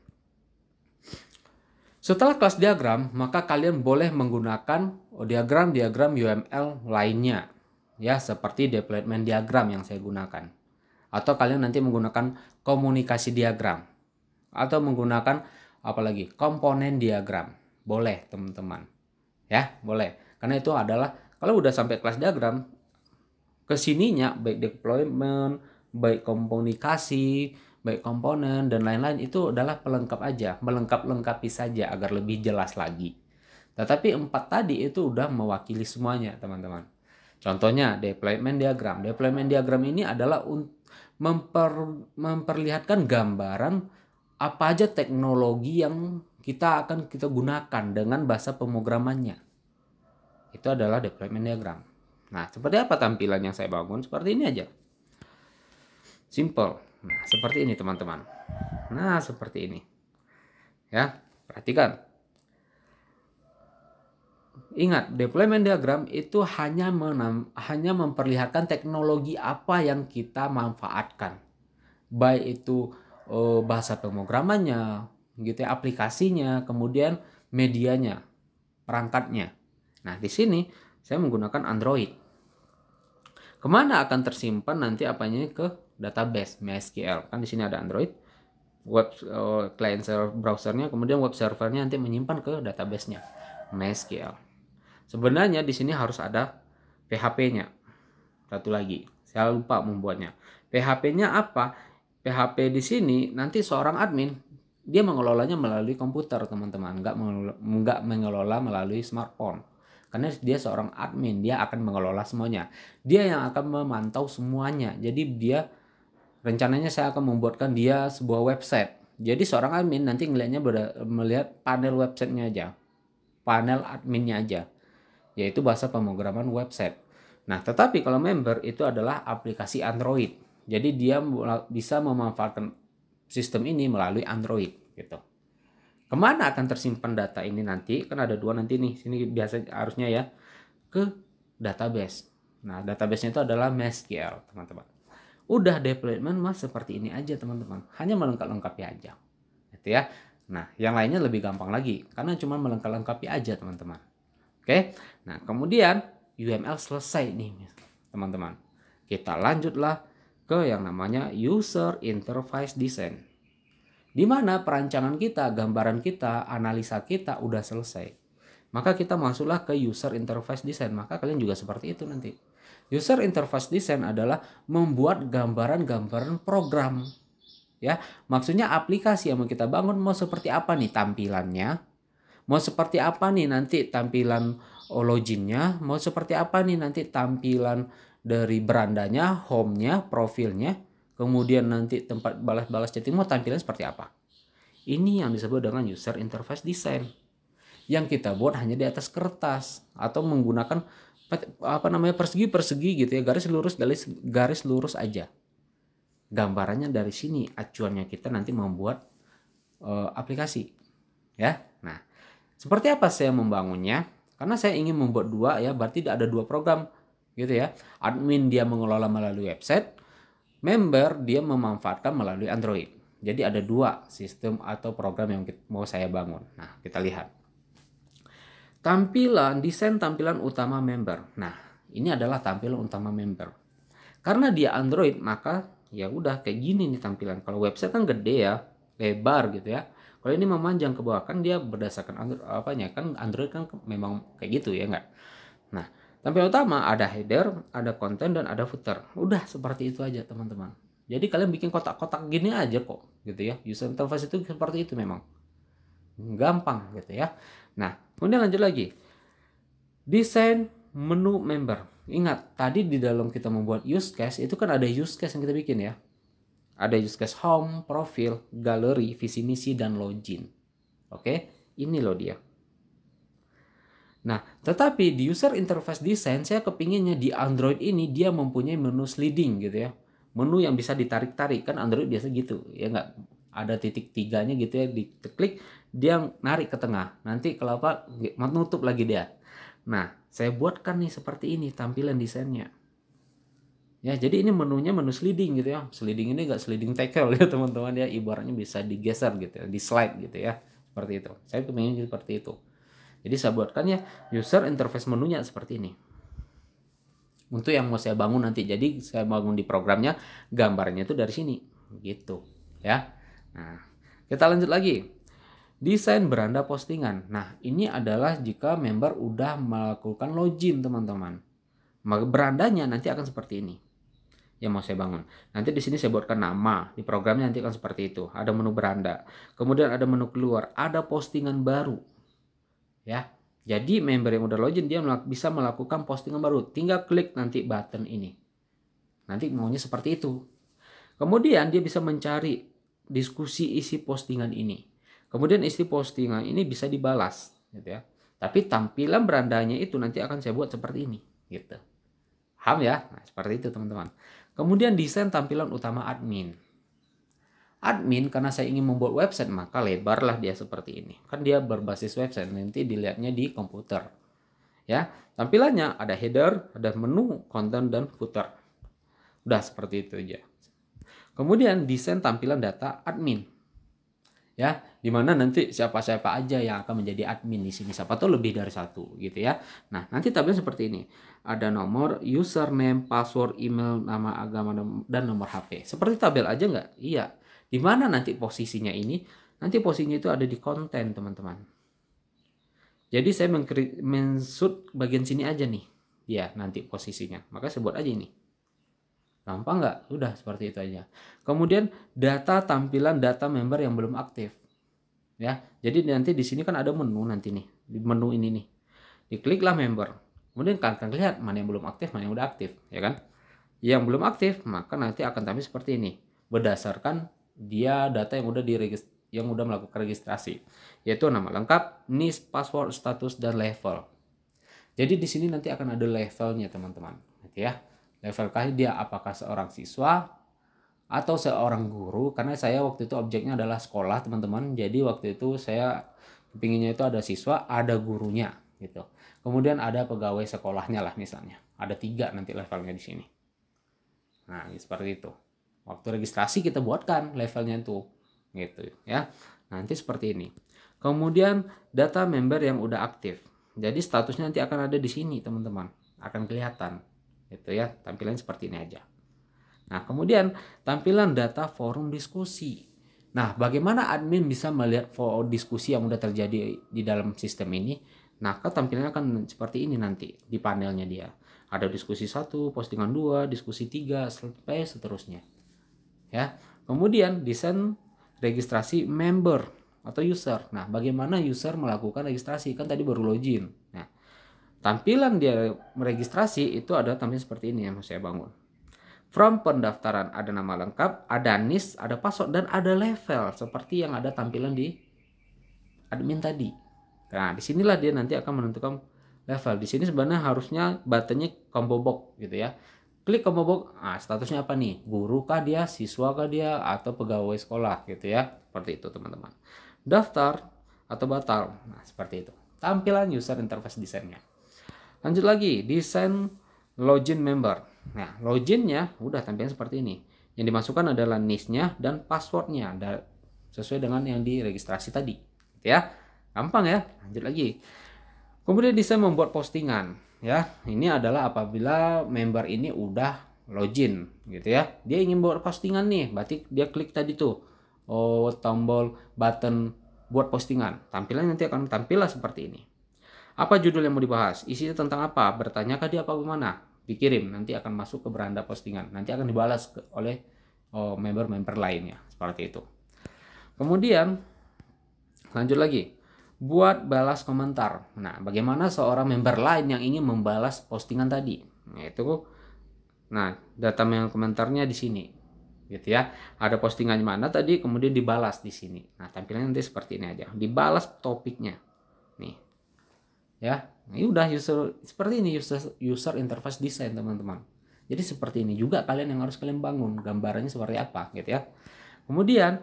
A: Setelah kelas diagram, maka kalian boleh menggunakan diagram-diagram UML lainnya. Ya, seperti deployment diagram yang saya gunakan. Atau kalian nanti menggunakan komunikasi diagram. Atau menggunakan apalagi komponen diagram. Boleh, teman-teman. Ya, boleh. Karena itu adalah, kalau udah sampai kelas diagram, kesininya baik deployment, baik komunikasi, baik komponen, dan lain-lain itu adalah pelengkap aja. Melengkap-lengkapi saja agar lebih jelas lagi. Tetapi 4 tadi itu udah mewakili semuanya, teman-teman. Contohnya deployment diagram. Deployment diagram ini adalah memperlihatkan gambaran apa aja teknologi yang kita gunakan dengan bahasa pemrogramannya. Itu adalah deployment diagram. Nah, seperti apa tampilan yang saya bangun? Seperti ini aja. Simple. Nah, seperti ini, teman-teman. Nah, seperti ini. Ya, perhatikan. Ingat, deployment diagram itu hanya memperlihatkan teknologi apa yang kita manfaatkan. Baik itu bahasa pemrogramannya, gitu ya, aplikasinya, kemudian medianya, perangkatnya. Nah, di sini saya menggunakan Android. Kemana akan tersimpan nanti apanya ke database MySQL? Kan di sini ada Android. client server browsernya, kemudian web servernya nanti menyimpan ke database-nya MySQL. Sebenarnya di sini harus ada PHP-nya. Satu lagi, saya lupa membuatnya. PHP-nya apa? PHP di sini nanti seorang admin dia mengelolanya melalui komputer, teman-teman, nggak mengelola melalui smartphone. Karena dia seorang admin, dia akan mengelola semuanya. Dia yang akan memantau semuanya. Jadi dia rencananya saya akan membuatkan dia sebuah website. Jadi seorang admin nanti melihat panel websitenya aja, panel adminnya aja, yaitu bahasa pemrograman website. Nah, tetapi kalau member itu adalah aplikasi Android. Jadi dia bisa memanfaatkan sistem ini melalui Android gitu. Kemana akan tersimpan data ini nanti? Kan ada dua nanti nih. Sini biasa harusnya ya ke database. Nah, database-nya itu adalah MySQL, teman-teman. Udah deployment mas seperti ini aja, teman-teman. Hanya melengkapi aja. Gitu ya. Nah, yang lainnya lebih gampang lagi karena cuma melengkapi aja, teman-teman. Oke. Nah, kemudian UML selesai nih, teman-teman. Kita lanjutlah ke yang namanya user interface design. Di mana perancangan kita, gambaran kita, analisa kita udah selesai. Maka kita masuklah ke user interface design. Maka kalian juga seperti itu nanti. User interface design adalah membuat gambaran-gambaran program. Ya, maksudnya aplikasi yang mau kita bangun mau seperti apa nih tampilannya? Mau seperti apa nih nanti tampilan loginnya? Mau seperti apa nih nanti tampilan dari berandanya, home-nya, profilnya? Kemudian nanti tempat balas-balas chatting mau tampilan seperti apa? Ini yang disebut dengan user interface design. Yang kita buat hanya di atas kertas atau menggunakan persegi-persegi gitu ya, garis lurus aja. Gambarannya dari sini, acuannya kita nanti membuat aplikasi ya. Nah, seperti apa saya membangunnya? Karena saya ingin membuat dua ya, berarti ada dua program gitu ya. Admin dia mengelola melalui website, member dia memanfaatkan melalui Android. Jadi ada dua sistem atau program yang mau saya bangun. Nah, kita lihat. Desain tampilan utama member. Nah, ini adalah tampilan utama member. Karena dia Android, maka ya udah kayak gini nih tampilan. Kalau website kan gede ya, lebar gitu ya. Kalau ini memanjang ke bawah kan dia berdasarkan Android, kan Android kan memang kayak gitu ya enggak. Nah, tampilan utama ada header, ada konten dan ada footer. Udah seperti itu aja, teman-teman. Jadi kalian bikin kotak-kotak gini aja kok gitu ya. User interface itu seperti itu memang. Gampang gitu ya. Nah, kemudian lanjut lagi. Desain menu member. Ingat, tadi di dalam kita membuat use case, itu kan ada use case yang kita bikin ya. Ada use case home, profil, galeri, visi misi, dan login. Oke, ini loh dia. Nah, tetapi di user interface design, saya kepinginnya di Android ini dia mempunyai menu sliding gitu ya. Menu yang bisa ditarik-tarik, kan Android biasa gitu. Ya nggak, ada titik tiganya gitu ya, diklik dia narik ke tengah, nanti kalau apa menutup lagi dia. Nah, saya buatkan nih seperti ini tampilan desainnya ya. Jadi ini menunya menu sliding gitu ya. Sliding ini enggak sliding tackle ya teman-teman ya, ibaratnya bisa digeser gitu ya, di slide gitu ya, seperti itu. Saya pengen seperti itu. Jadi saya buatkan ya user interface menunya seperti ini untuk yang mau saya bangun nanti. Jadi saya bangun di programnya, gambarnya itu dari sini gitu ya. Nah, kita lanjut lagi. Desain beranda postingan. Nah, ini adalah jika member udah melakukan login, teman-teman. Maka berandanya nanti akan seperti ini. Yang mau saya bangun. Nanti di sini saya buatkan nama. Di programnya nanti akan seperti itu. Ada menu beranda. Kemudian ada menu keluar. Ada postingan baru. Ya. Jadi member yang udah login dia bisa melakukan postingan baru. Tinggal klik nanti button ini. Nanti maunya seperti itu. Kemudian dia bisa mencari diskusi isi postingan ini. Kemudian isi postingan ini bisa dibalas gitu ya. Tapi tampilan berandanya itu nanti akan saya buat seperti ini gitu. Paham ya? Nah, seperti itu teman-teman. Kemudian desain tampilan utama admin. Admin karena saya ingin membuat website maka lebarlah dia seperti ini. Kan dia berbasis website, nanti dilihatnya di komputer. Ya, tampilannya ada header, ada menu, konten dan footer. Udah seperti itu aja. Kemudian desain tampilan data admin. Ya, dimana nanti siapa-siapa aja yang akan menjadi admin di sini, siapa tahu lebih dari satu gitu ya. Nah, nanti tabelnya seperti ini. Ada nomor, username, password, email, nama agama, dan nomor HP. Seperti tabel aja nggak? Iya. Di mana nanti posisinya ini? Nanti posisinya itu ada di konten, teman-teman. Jadi saya mensut bagian sini aja nih. Ya, nanti posisinya. Maka saya buat aja ini. Gampang nggak? Udah seperti itu aja. Kemudian data tampilan data member yang belum aktif. Ya, jadi nanti di sini kan ada menu nanti nih. Di menu ini nih. Dikliklah member. Kemudian kalian lihat mana yang belum aktif, mana yang udah aktif, ya kan? Yang belum aktif, maka nanti akan tampil seperti ini. Berdasarkan dia data yang udah melakukan registrasi, yaitu nama lengkap, NIS, password, status, dan level. Jadi di sini nanti akan ada levelnya, teman-teman, ya. Level dia apakah seorang siswa atau seorang guru, karena saya waktu itu objeknya adalah sekolah, teman-teman. Jadi waktu itu saya kepinginnya itu ada siswa, ada gurunya, gitu. Kemudian ada pegawai sekolahnya lah misalnya. Ada 3 nanti levelnya di sini. Nah, seperti itu. Waktu registrasi kita buatkan levelnya itu, gitu ya. Nanti seperti ini. Kemudian data member yang udah aktif. Jadi statusnya nanti akan ada di sini, teman-teman. Akan kelihatan, gitu ya. Tampilan seperti ini aja. Nah, kemudian tampilan data forum diskusi. Nah, bagaimana admin bisa melihat forum diskusi yang udah terjadi di dalam sistem ini? Nah, tampilannya akan seperti ini nanti di panelnya dia. Ada diskusi 1, postingan 2, diskusi 3, sampai seterusnya. Ya. Kemudian desain registrasi member atau user. Nah, bagaimana user melakukan registrasi? Kan tadi baru login. Nah, tampilan dia meregistrasi itu ada tampilan seperti ini yang mau saya bangun. From pendaftaran ada nama lengkap, ada NIS, ada password, dan ada level seperti yang ada tampilan di admin tadi. Nah, disinilah dia nanti akan menentukan level. Di sini sebenarnya harusnya buttonnya combo box gitu ya. Klik combo box, nah statusnya apa nih? Guru kah dia, siswa kah dia, atau pegawai sekolah gitu ya. Seperti itu, teman-teman. Daftar atau batal. Nah, seperti itu. Tampilan user interface desainnya. Lanjut lagi, desain login member. Nah, loginnya udah tampilan seperti ini. Yang dimasukkan adalah NIS-nya dan passwordnya sesuai dengan yang diregistrasi tadi. Gitu ya. Gampang ya. Lanjut lagi. Kemudian desain membuat postingan. Ya, ini adalah apabila member ini udah login gitu ya. Dia ingin buat postingan nih, berarti dia klik tadi tuh. Tombol button buat postingan. Tampilannya nanti akan tampillah seperti ini. Apa judul yang mau dibahas? Isinya tentang apa? Bertanyakah dia apa gimana? Dikirim, nanti akan masuk ke beranda postingan. Nanti akan dibalas oleh member-member lainnya. Seperti itu. Kemudian, lanjut lagi. Buat balas komentar. Nah, bagaimana seorang member lain yang ingin membalas postingan tadi? Nah, data komentarnya di sini. Gitu ya. Ada postingan mana tadi, kemudian dibalas di sini. Nah, tampilannya nanti seperti ini aja. Dibalas topiknya. Nih. Ya, ini udah seperti ini user interface design, teman-teman. Jadi seperti ini juga kalian yang harus kalian bangun, gambarannya seperti apa gitu ya. Kemudian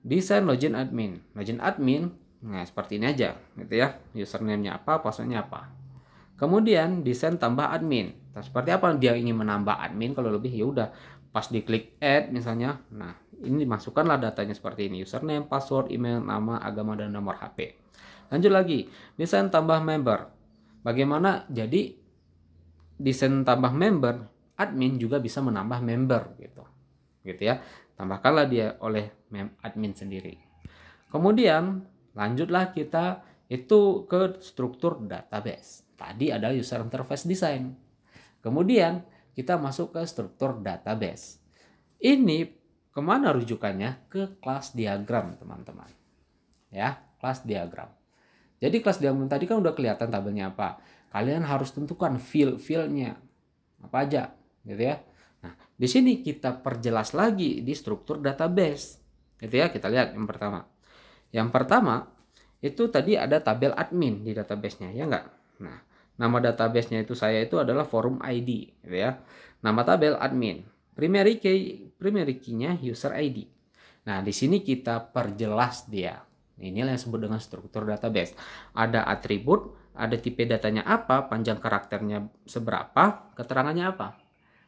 A: desain login admin. Login admin, nah seperti ini aja gitu ya. Username-nya apa, password-nya apa. Kemudian desain tambah admin. Nah, seperti apa dia ingin menambah admin, kalau lebih ya udah pas diklik add misalnya. Nah, ini dimasukkanlah datanya seperti ini. Username, password, email, nama, agama, dan nomor HP. Lanjut lagi, desain tambah member. Bagaimana? Jadi desain tambah member, admin juga bisa menambah member gitu. Gitu ya. Tambahkanlah dia oleh admin sendiri. Kemudian lanjutlah kita itu ke struktur database. Tadi ada user interface design. Kemudian kita masuk ke struktur database. Ini kemana rujukannya? Ke kelas diagram, teman-teman. Ya, kelas diagram. Jadi kelas diagram tadi kan udah kelihatan tabelnya apa. Kalian harus tentukan field-nya apa aja, gitu ya. Nah, di sini kita perjelas lagi di struktur database. Gitu ya, kita lihat yang pertama. Yang pertama itu tadi ada tabel admin di database-nya, ya enggak? Nah, nama database-nya itu adalah forum ID, gitu ya. Nama tabel admin. Primary key-nya user ID. Nah, di sini kita perjelas dia. Inilah yang disebut dengan struktur database. Ada atribut, ada tipe datanya apa, panjang karakternya seberapa, keterangannya apa.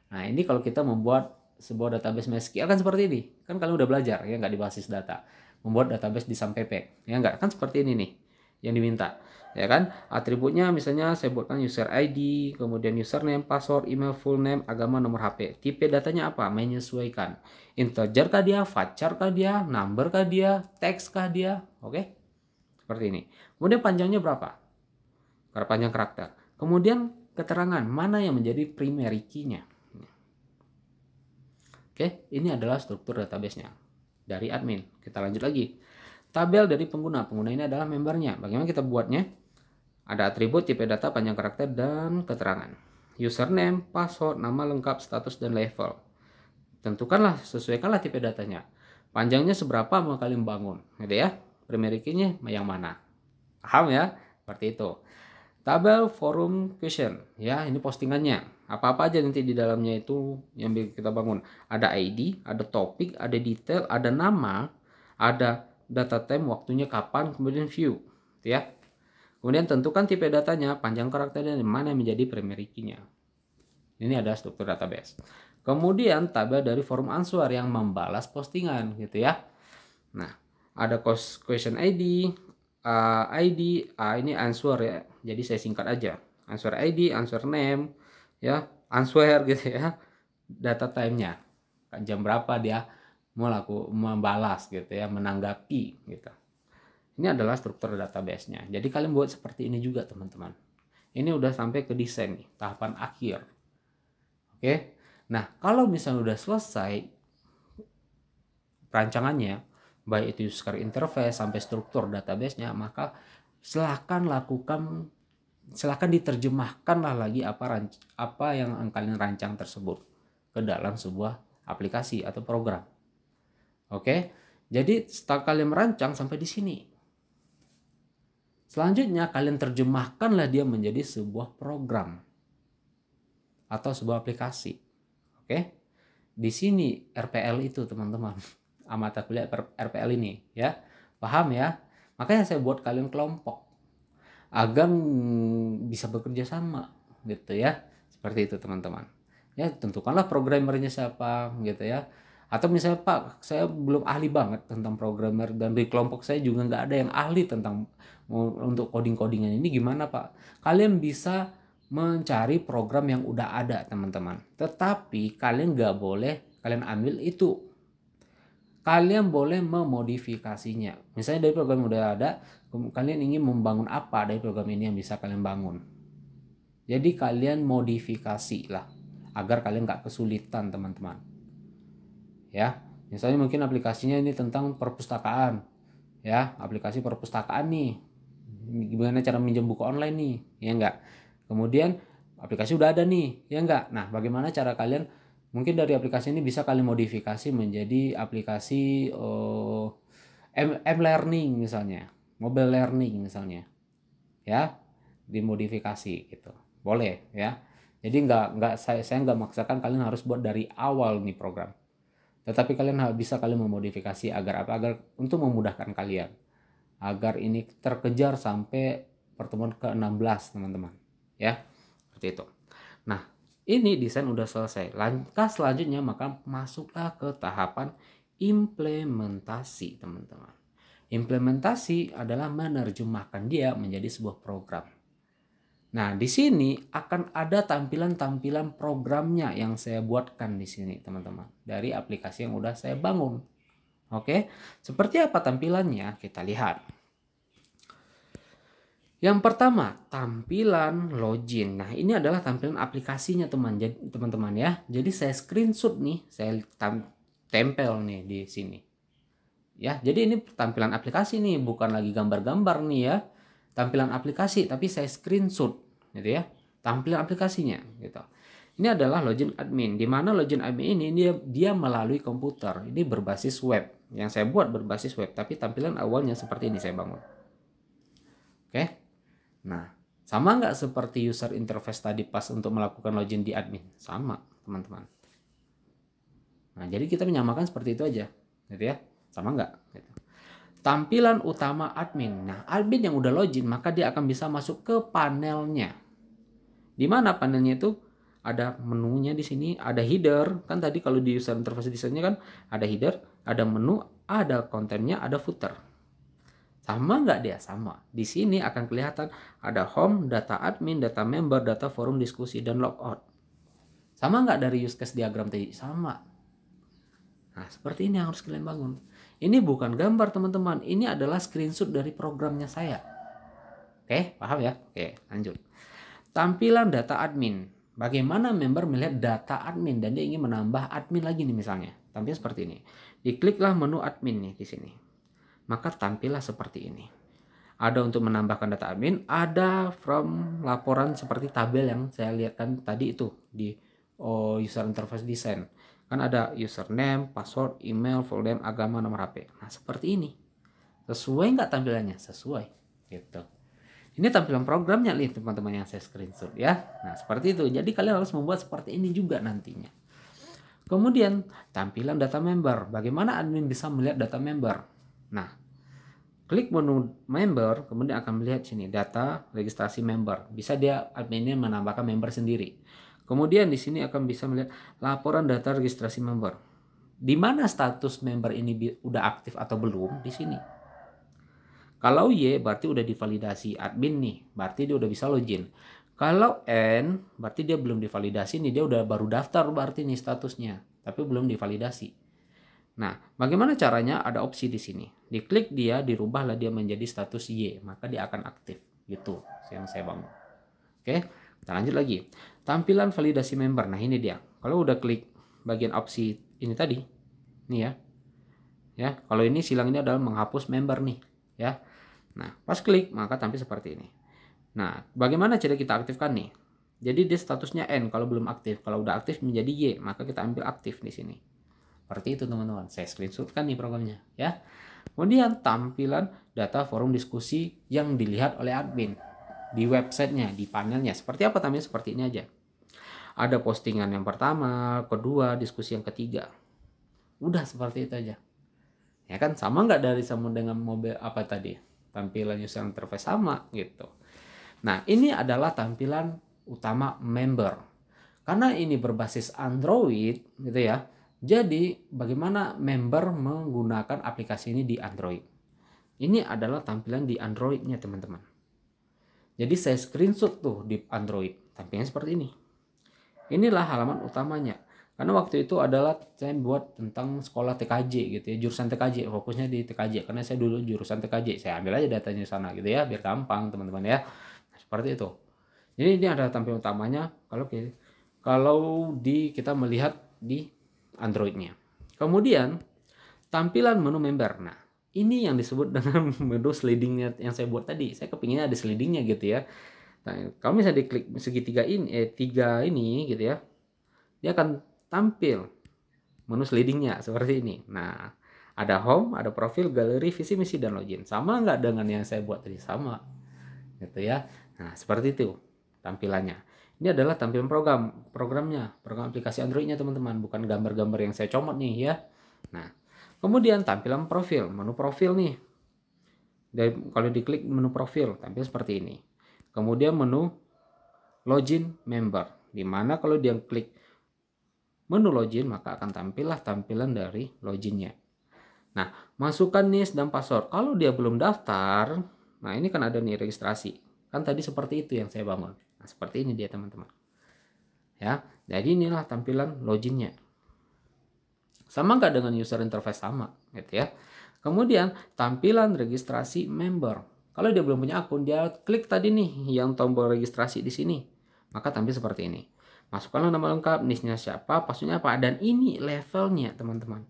A: Nah, ini kalau kita membuat sebuah database MySQL kan seperti ini. Kan kalian udah belajar ya, nggak di basis data. Membuat database di SAMPP. Ya nggak, kan seperti ini nih. yang diminta. Ya kan? Atributnya misalnya saya buatkan user ID, kemudian username, password, email, full name, agama, nomor HP. Tipe datanya apa? Menyesuaikan. Integer kah dia, varchar kah dia, number kah dia, text kah dia. Oke? Seperti ini. Kemudian panjangnya berapa? Panjang karakter. Kemudian keterangan mana yang menjadi primary key-nya. Oke, ini adalah struktur database-nya dari admin. Kita lanjut lagi. Tabel dari pengguna. Pengguna ini adalah membernya. Bagaimana kita buatnya? Ada atribut, tipe data, panjang karakter, dan keterangan. Username, password, nama lengkap, status, dan level. Tentukanlah, sesuaikanlah tipe datanya. Panjangnya seberapa mau kalian bangun, gitu ya. Primary key-nya yang mana? Paham ya? Seperti itu. Tabel forum question, ya ini postingannya. Apa-apa aja nanti di dalamnya itu yang kita bangun. Ada ID, ada topik, ada detail, ada nama, ada data time, waktunya kapan, kemudian view, gitu ya. Kemudian tentukan tipe datanya, panjang karakternya, mana yang menjadi primary key-nya. Ini ada struktur database. Kemudian tabel dari forum answer yang membalas postingan, gitu ya. Nah, ada question ID, ini answer ya. Jadi saya singkat aja. Answer ID, answer name, ya, answer gitu ya. Data time-nya. Jam berapa dia mau membalas gitu ya, menanggapi gitu. Ini adalah struktur database-nya. Jadi kalian buat seperti ini juga, teman-teman. Ini udah sampai ke desain nih, tahapan akhir. Oke. Nah, kalau misalnya udah selesai perancangannya, baik itu user interface sampai struktur database-nya, maka silahkan diterjemahkanlah lagi apa yang kalian rancang tersebut ke dalam sebuah aplikasi atau program. Oke, jadi setelah kalian merancang sampai di sini, selanjutnya kalian terjemahkanlah dia menjadi sebuah program atau sebuah aplikasi. Oke, di sini RPL itu teman-teman, mata kuliah RPL ini ya, paham ya? Makanya saya buat kalian kelompok agar bisa bekerja sama gitu ya, seperti itu teman-teman. Ya tentukanlah programmernya siapa gitu ya. Atau misalnya Pak, saya belum ahli banget tentang programmer dan di kelompok saya juga nggak ada yang ahli tentang untuk coding-codingan ini, gimana Pak? Kalian bisa mencari program yang udah ada teman-teman. Tetapi kalian nggak boleh kalian ambil itu. Kalian boleh memodifikasinya. Misalnya dari program yang udah ada, kalian ingin membangun apa dari program ini yang bisa kalian bangun. Jadi kalian modifikasi lah agar kalian nggak kesulitan teman-teman. Ya, misalnya mungkin aplikasinya ini tentang perpustakaan, ya aplikasi perpustakaan nih, gimana cara minjem buku online nih, ya enggak. Kemudian aplikasi udah ada nih, ya enggak. Nah, bagaimana cara kalian mungkin dari aplikasi ini bisa kalian modifikasi menjadi aplikasi M-learning misalnya, mobile learning misalnya, ya dimodifikasi gitu, boleh ya. Jadi saya nggak maksakan kalian harus buat dari awal nih program. Tetapi kalian bisa kalian memodifikasi agar apa? Agar untuk memudahkan kalian. Agar ini terkejar sampai pertemuan ke-16 teman-teman. Ya, seperti itu. Nah, ini desain udah selesai. Langkah selanjutnya maka masuklah ke tahapan implementasi teman-teman. Implementasi adalah menerjemahkan dia menjadi sebuah program. Nah, di sini akan ada tampilan-tampilan programnya yang saya buatkan di sini, teman-teman, dari aplikasi yang udah saya bangun. Oke, seperti apa tampilannya? Kita lihat. Yang pertama, tampilan login. Nah, ini adalah tampilan aplikasinya, teman-teman ya. Jadi saya screenshot nih, saya tempel nih di sini. Ya, jadi ini tampilan aplikasi nih, bukan lagi gambar-gambar nih ya. Tampilan aplikasi, tapi saya screenshot gitu ya, tampilan aplikasinya gitu. Ini adalah login admin, di mana login admin ini dia melalui komputer, ini berbasis web, yang saya buat berbasis web, tapi tampilan awalnya seperti ini saya bangun. Oke, nah sama nggak seperti user interface tadi pas untuk melakukan login di admin? Sama teman-teman. Nah jadi kita menyamakan seperti itu aja gitu ya, sama nggak gitu. Tampilan utama admin. Nah, admin yang udah login maka dia akan bisa masuk ke panelnya. Di mana panelnya itu ada menunya di sini, ada header. Kan tadi kalau di user interface desainnya kan ada header, ada menu, ada kontennya, ada footer. Sama nggak dia? Sama. Di sini akan kelihatan ada home, data admin, data member, data forum diskusi, dan logout. Sama nggak dari use case diagram tadi? Sama. Nah, seperti ini yang harus kalian bangun. Ini bukan gambar teman-teman, ini adalah screenshot dari programnya saya. Oke, paham ya? Oke, lanjut. Tampilan data admin. Bagaimana member melihat data admin dan dia ingin menambah admin lagi nih misalnya. Tampil seperti ini. Dikliklah menu admin nih di sini. Maka tampillah seperti ini. Ada untuk menambahkan data admin, ada from laporan seperti tabel yang saya lihatkan tadi itu di user interface design. Kan ada username, password, email, full name, agama, nomor HP. Nah, seperti ini. Sesuai nggak tampilannya? Sesuai. Gitu. Ini tampilan programnya nih teman-teman yang saya screenshot ya. Nah, seperti itu. Jadi kalian harus membuat seperti ini juga nantinya. Kemudian, tampilan data member. Bagaimana admin bisa melihat data member? Nah, klik menu member, kemudian akan melihat sini data registrasi member. Bisa dia adminnya menambahkan member sendiri. Kemudian di sini akan bisa melihat laporan data registrasi member. Di mana status member ini udah aktif atau belum di sini. Kalau Y berarti udah divalidasi admin nih, berarti dia udah bisa login. Kalau N berarti dia belum divalidasi nih, dia udah baru daftar berarti nih statusnya, tapi belum divalidasi. Nah, bagaimana caranya? Ada opsi di sini. Diklik dia, dirubahlah dia menjadi status Y, maka dia akan aktif. Gitu yang saya bangun. Oke, kita lanjut lagi. Tampilan validasi member. Nah, ini dia. Kalau udah klik bagian opsi ini tadi, nih ya. Ya, kalau ini silang ini adalah menghapus member nih, ya. Nah, pas klik maka tampil seperti ini. Nah, bagaimana cara kita aktifkan nih? Jadi dia statusnya N kalau belum aktif. Kalau udah aktif menjadi Y, maka kita ambil aktif di sini. Seperti itu teman-teman. Saya screenshotkan nih programnya, ya. Kemudian tampilan data forum diskusi yang dilihat oleh admin di websitenya, di panelnya. Seperti apa tampilnya? Seperti ini aja. Ada postingan yang pertama, kedua, diskusi yang ketiga. Udah seperti itu aja. Ya kan, sama nggak dari sama dengan mobil apa tadi? Tampilan user interface sama gitu. Nah, ini adalah tampilan utama member. Karena ini berbasis Android gitu ya. Jadi, bagaimana member menggunakan aplikasi ini di Android? Ini adalah tampilan di Android-nya, teman-teman. Jadi, saya screenshot tuh di Android. Tampilnya seperti ini. Inilah halaman utamanya. Karena waktu itu adalah saya buat tentang sekolah TKJ gitu ya, jurusan TKJ, fokusnya di TKJ karena saya dulu jurusan TKJ. Saya ambil aja datanya di sana gitu ya, biar gampang teman-teman ya. Nah, seperti itu. Jadi ini adalah tampilan utamanya kalau kita melihat di Android-nya. Kemudian tampilan menu member. Nah, ini yang disebut dengan menu slidingnya yang saya buat tadi. Saya kepinginnya ada slidingnya gitu ya. Nah, kalau misalnya diklik segitiga ini, tiga ini gitu ya, dia akan tampil menu slidingnya seperti ini. Nah, ada home, ada profil, galeri, visi misi, dan login. Sama nggak dengan yang saya buat tadi? Sama, gitu ya. Nah, seperti itu tampilannya. Ini adalah tampilan programnya, program aplikasi Androidnya teman-teman, bukan gambar-gambar yang saya comot nih ya. Nah, kemudian tampilan profil, menu profil nih. Dan kalau diklik menu profil, tampil seperti ini. Kemudian menu login member, dimana kalau dia klik menu login maka akan tampillah tampilan dari loginnya. Nah, masukkan NIS dan password. Kalau dia belum daftar, nah ini kan ada nih registrasi. Kan tadi seperti itu yang saya bangun. Nah, seperti ini dia teman-teman. Ya, jadi inilah tampilan loginnya. Sama nggak dengan user interface? Sama, gitu ya. Kemudian tampilan registrasi member. Kalau dia belum punya akun, dia klik tadi nih yang tombol registrasi di sini. Maka tampil seperti ini. Masukkanlah nama lengkap, NIS-nya siapa, password-nya apa, dan ini levelnya teman-teman.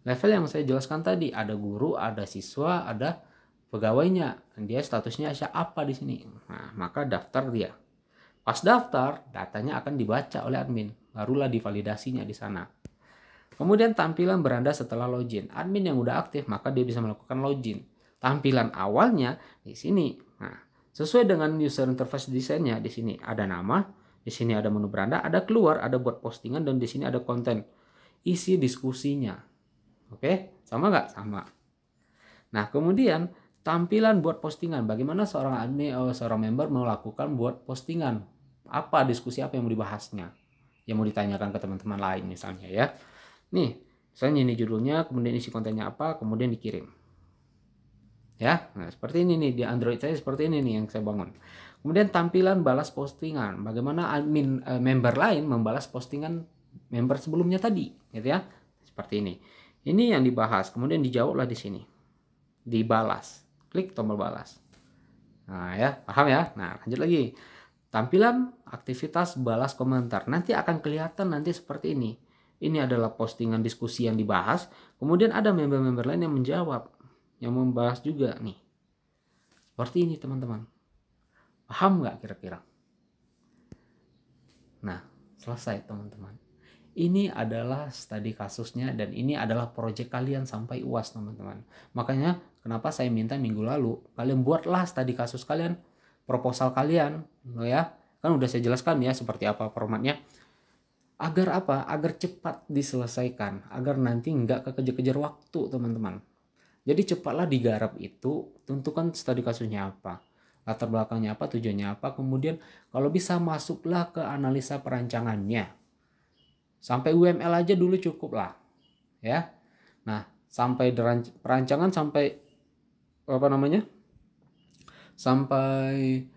A: Level yang saya jelaskan tadi, ada guru, ada siswa, ada pegawainya. Dia statusnya apa di sini. Nah, maka daftar dia. Pas daftar, datanya akan dibaca oleh admin. Barulah divalidasinya di sana. Kemudian tampilan beranda setelah login. Admin yang udah aktif, maka dia bisa melakukan login. Tampilan awalnya di sini. Nah, sesuai dengan user interface desainnya, di sini ada nama, di sini ada menu beranda, ada keluar, ada buat postingan, dan di sini ada konten. Isi diskusinya. Oke, sama nggak? Sama. Nah, kemudian tampilan buat postingan. Bagaimana seorang admin atau seorang member melakukan buat postingan? Apa diskusi apa yang mau dibahasnya? Yang mau ditanyakan ke teman-teman lain misalnya ya. Nih, misalnya ini judulnya, kemudian isi kontennya apa, kemudian dikirim. Ya, nah seperti ini nih di Android saya, seperti ini nih yang saya bangun. Kemudian tampilan balas postingan, bagaimana admin member lain membalas postingan member sebelumnya tadi, gitu ya. Seperti ini. Ini yang dibahas, kemudian dijawablah di sini. Dibalas. Klik tombol balas. Nah, ya, paham ya? Nah, lanjut lagi. Tampilan aktivitas balas komentar. Nanti akan kelihatan nanti seperti ini. Ini adalah postingan diskusi yang dibahas, kemudian ada member-member lain yang menjawab, yang membahas juga nih. Seperti ini teman-teman. Paham nggak kira-kira? Nah, selesai teman-teman. Ini adalah studi kasusnya dan ini adalah proyek kalian sampai UAS teman-teman. Makanya kenapa saya minta minggu lalu kalian buatlah studi kasus kalian, proposal kalian, ya. Kan udah saya jelaskan ya seperti apa formatnya. Agar apa? Agar cepat diselesaikan, agar nanti nggak kekejar-kejar waktu teman-teman. Jadi cepatlah digarap itu, tentukan studi kasusnya apa, latar belakangnya apa, tujuannya apa, kemudian kalau bisa masuklah ke analisa perancangannya. Sampai UML aja dulu cukup lah, ya. Nah, sampai perancangan sampai apa namanya? Sampai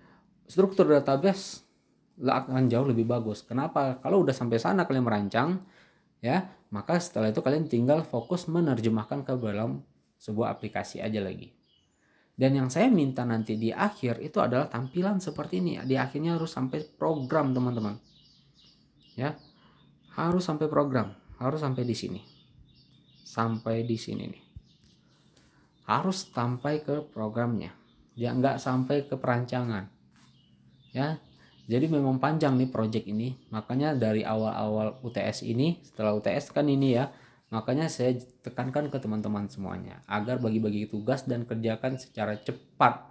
A: struktur database lah akan jauh lebih bagus. Kenapa? Kalau udah sampai sana kalian merancang, ya, maka setelah itu kalian tinggal fokus menerjemahkan ke dalam sebuah aplikasi aja lagi. Dan yang saya minta nanti di akhir itu adalah tampilan seperti ini. Di akhirnya harus sampai program teman-teman. Ya, harus sampai program, harus sampai di sini. Sampai di sini nih. Harus sampai ke programnya. Ya, nggak sampai ke perancangan. Ya, jadi memang panjang nih project ini. Makanya dari awal-awal UTS ini, setelah UTS kan ini ya, makanya saya tekankan ke teman-teman semuanya agar bagi-bagi tugas dan kerjakan secara cepat,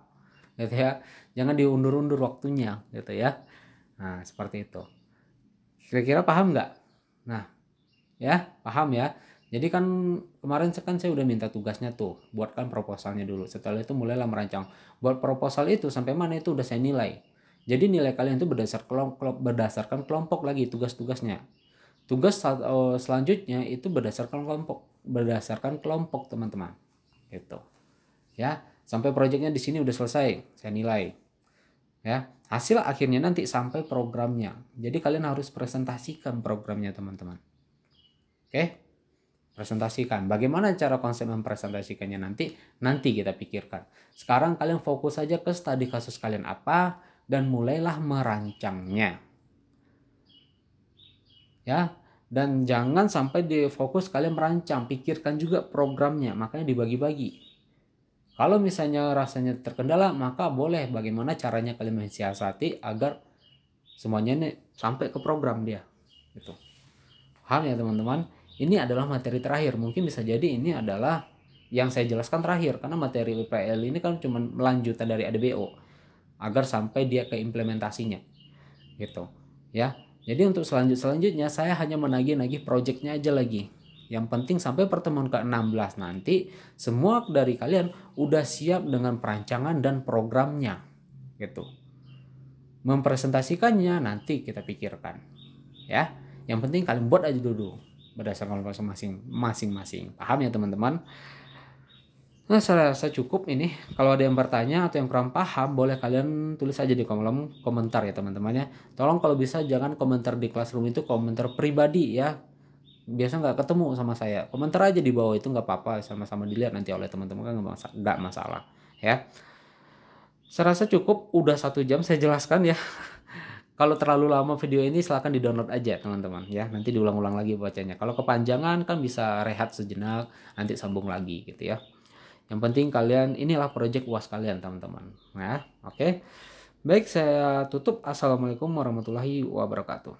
A: gitu ya. Jangan diundur-undur waktunya, gitu ya. Nah, seperti itu. Kira-kira paham nggak? Nah, ya, paham ya. Jadi kan kemarin saya udah minta tugasnya tuh, buatkan proposalnya dulu. Setelah itu mulailah merancang. Buat proposal itu sampai mana itu udah saya nilai. Jadi nilai kalian itu berdasarkan kelompok lagi tugas-tugasnya. Tugas selanjutnya itu berdasarkan kelompok teman-teman. Gitu. Ya, sampai proyeknya di sini udah selesai, saya nilai. Ya, hasil akhirnya nanti sampai programnya. Jadi kalian harus presentasikan programnya teman-teman. Oke? Presentasikan. Bagaimana cara konsep mempresentasikannya nanti kita pikirkan. Sekarang kalian fokus saja ke studi kasus kalian apa dan mulailah merancangnya. Ya, dan jangan sampai di fokus kalian merancang, pikirkan juga programnya, makanya dibagi-bagi. Kalau misalnya rasanya terkendala, maka boleh bagaimana caranya kalian mensiasati agar semuanya ini sampai ke program dia. Gitu. Paham ya teman-teman? Ini adalah materi terakhir, mungkin bisa jadi ini adalah yang saya jelaskan terakhir, karena materi UPL ini kan cuma melanjutan dari ADBO agar sampai dia ke implementasinya. Gitu. Ya. Jadi untuk selanjutnya saya hanya menagih-nagih projectnya aja lagi. Yang penting sampai pertemuan ke-16 nanti semua dari kalian udah siap dengan perancangan dan programnya. Gitu. Mempresentasikannya nanti kita pikirkan. Ya. Yang penting kalian buat aja dulu berdasarkan masing-masing. Paham ya teman-teman? Nah, saya rasa cukup ini. Kalau ada yang bertanya atau yang kurang paham, boleh kalian tulis aja di kolom komentar ya teman-teman ya. Tolong kalau bisa jangan komentar di Classroom itu komentar pribadi ya. Biasa nggak ketemu sama saya. Komentar aja di bawah itu nggak apa-apa, sama-sama dilihat nanti oleh teman-teman, kan nggak masalah ya. Saya rasa cukup, udah 1 jam saya jelaskan ya. Kalau terlalu lama video ini silahkan di-download aja teman-teman ya. Nanti diulang-ulang lagi bacanya. Kalau kepanjangan kan bisa rehat sejenak, nanti sambung lagi gitu ya. Yang penting kalian, inilah project UAS kalian teman-teman. Nah, oke. Baik, saya tutup. Assalamualaikum warahmatullahi wabarakatuh.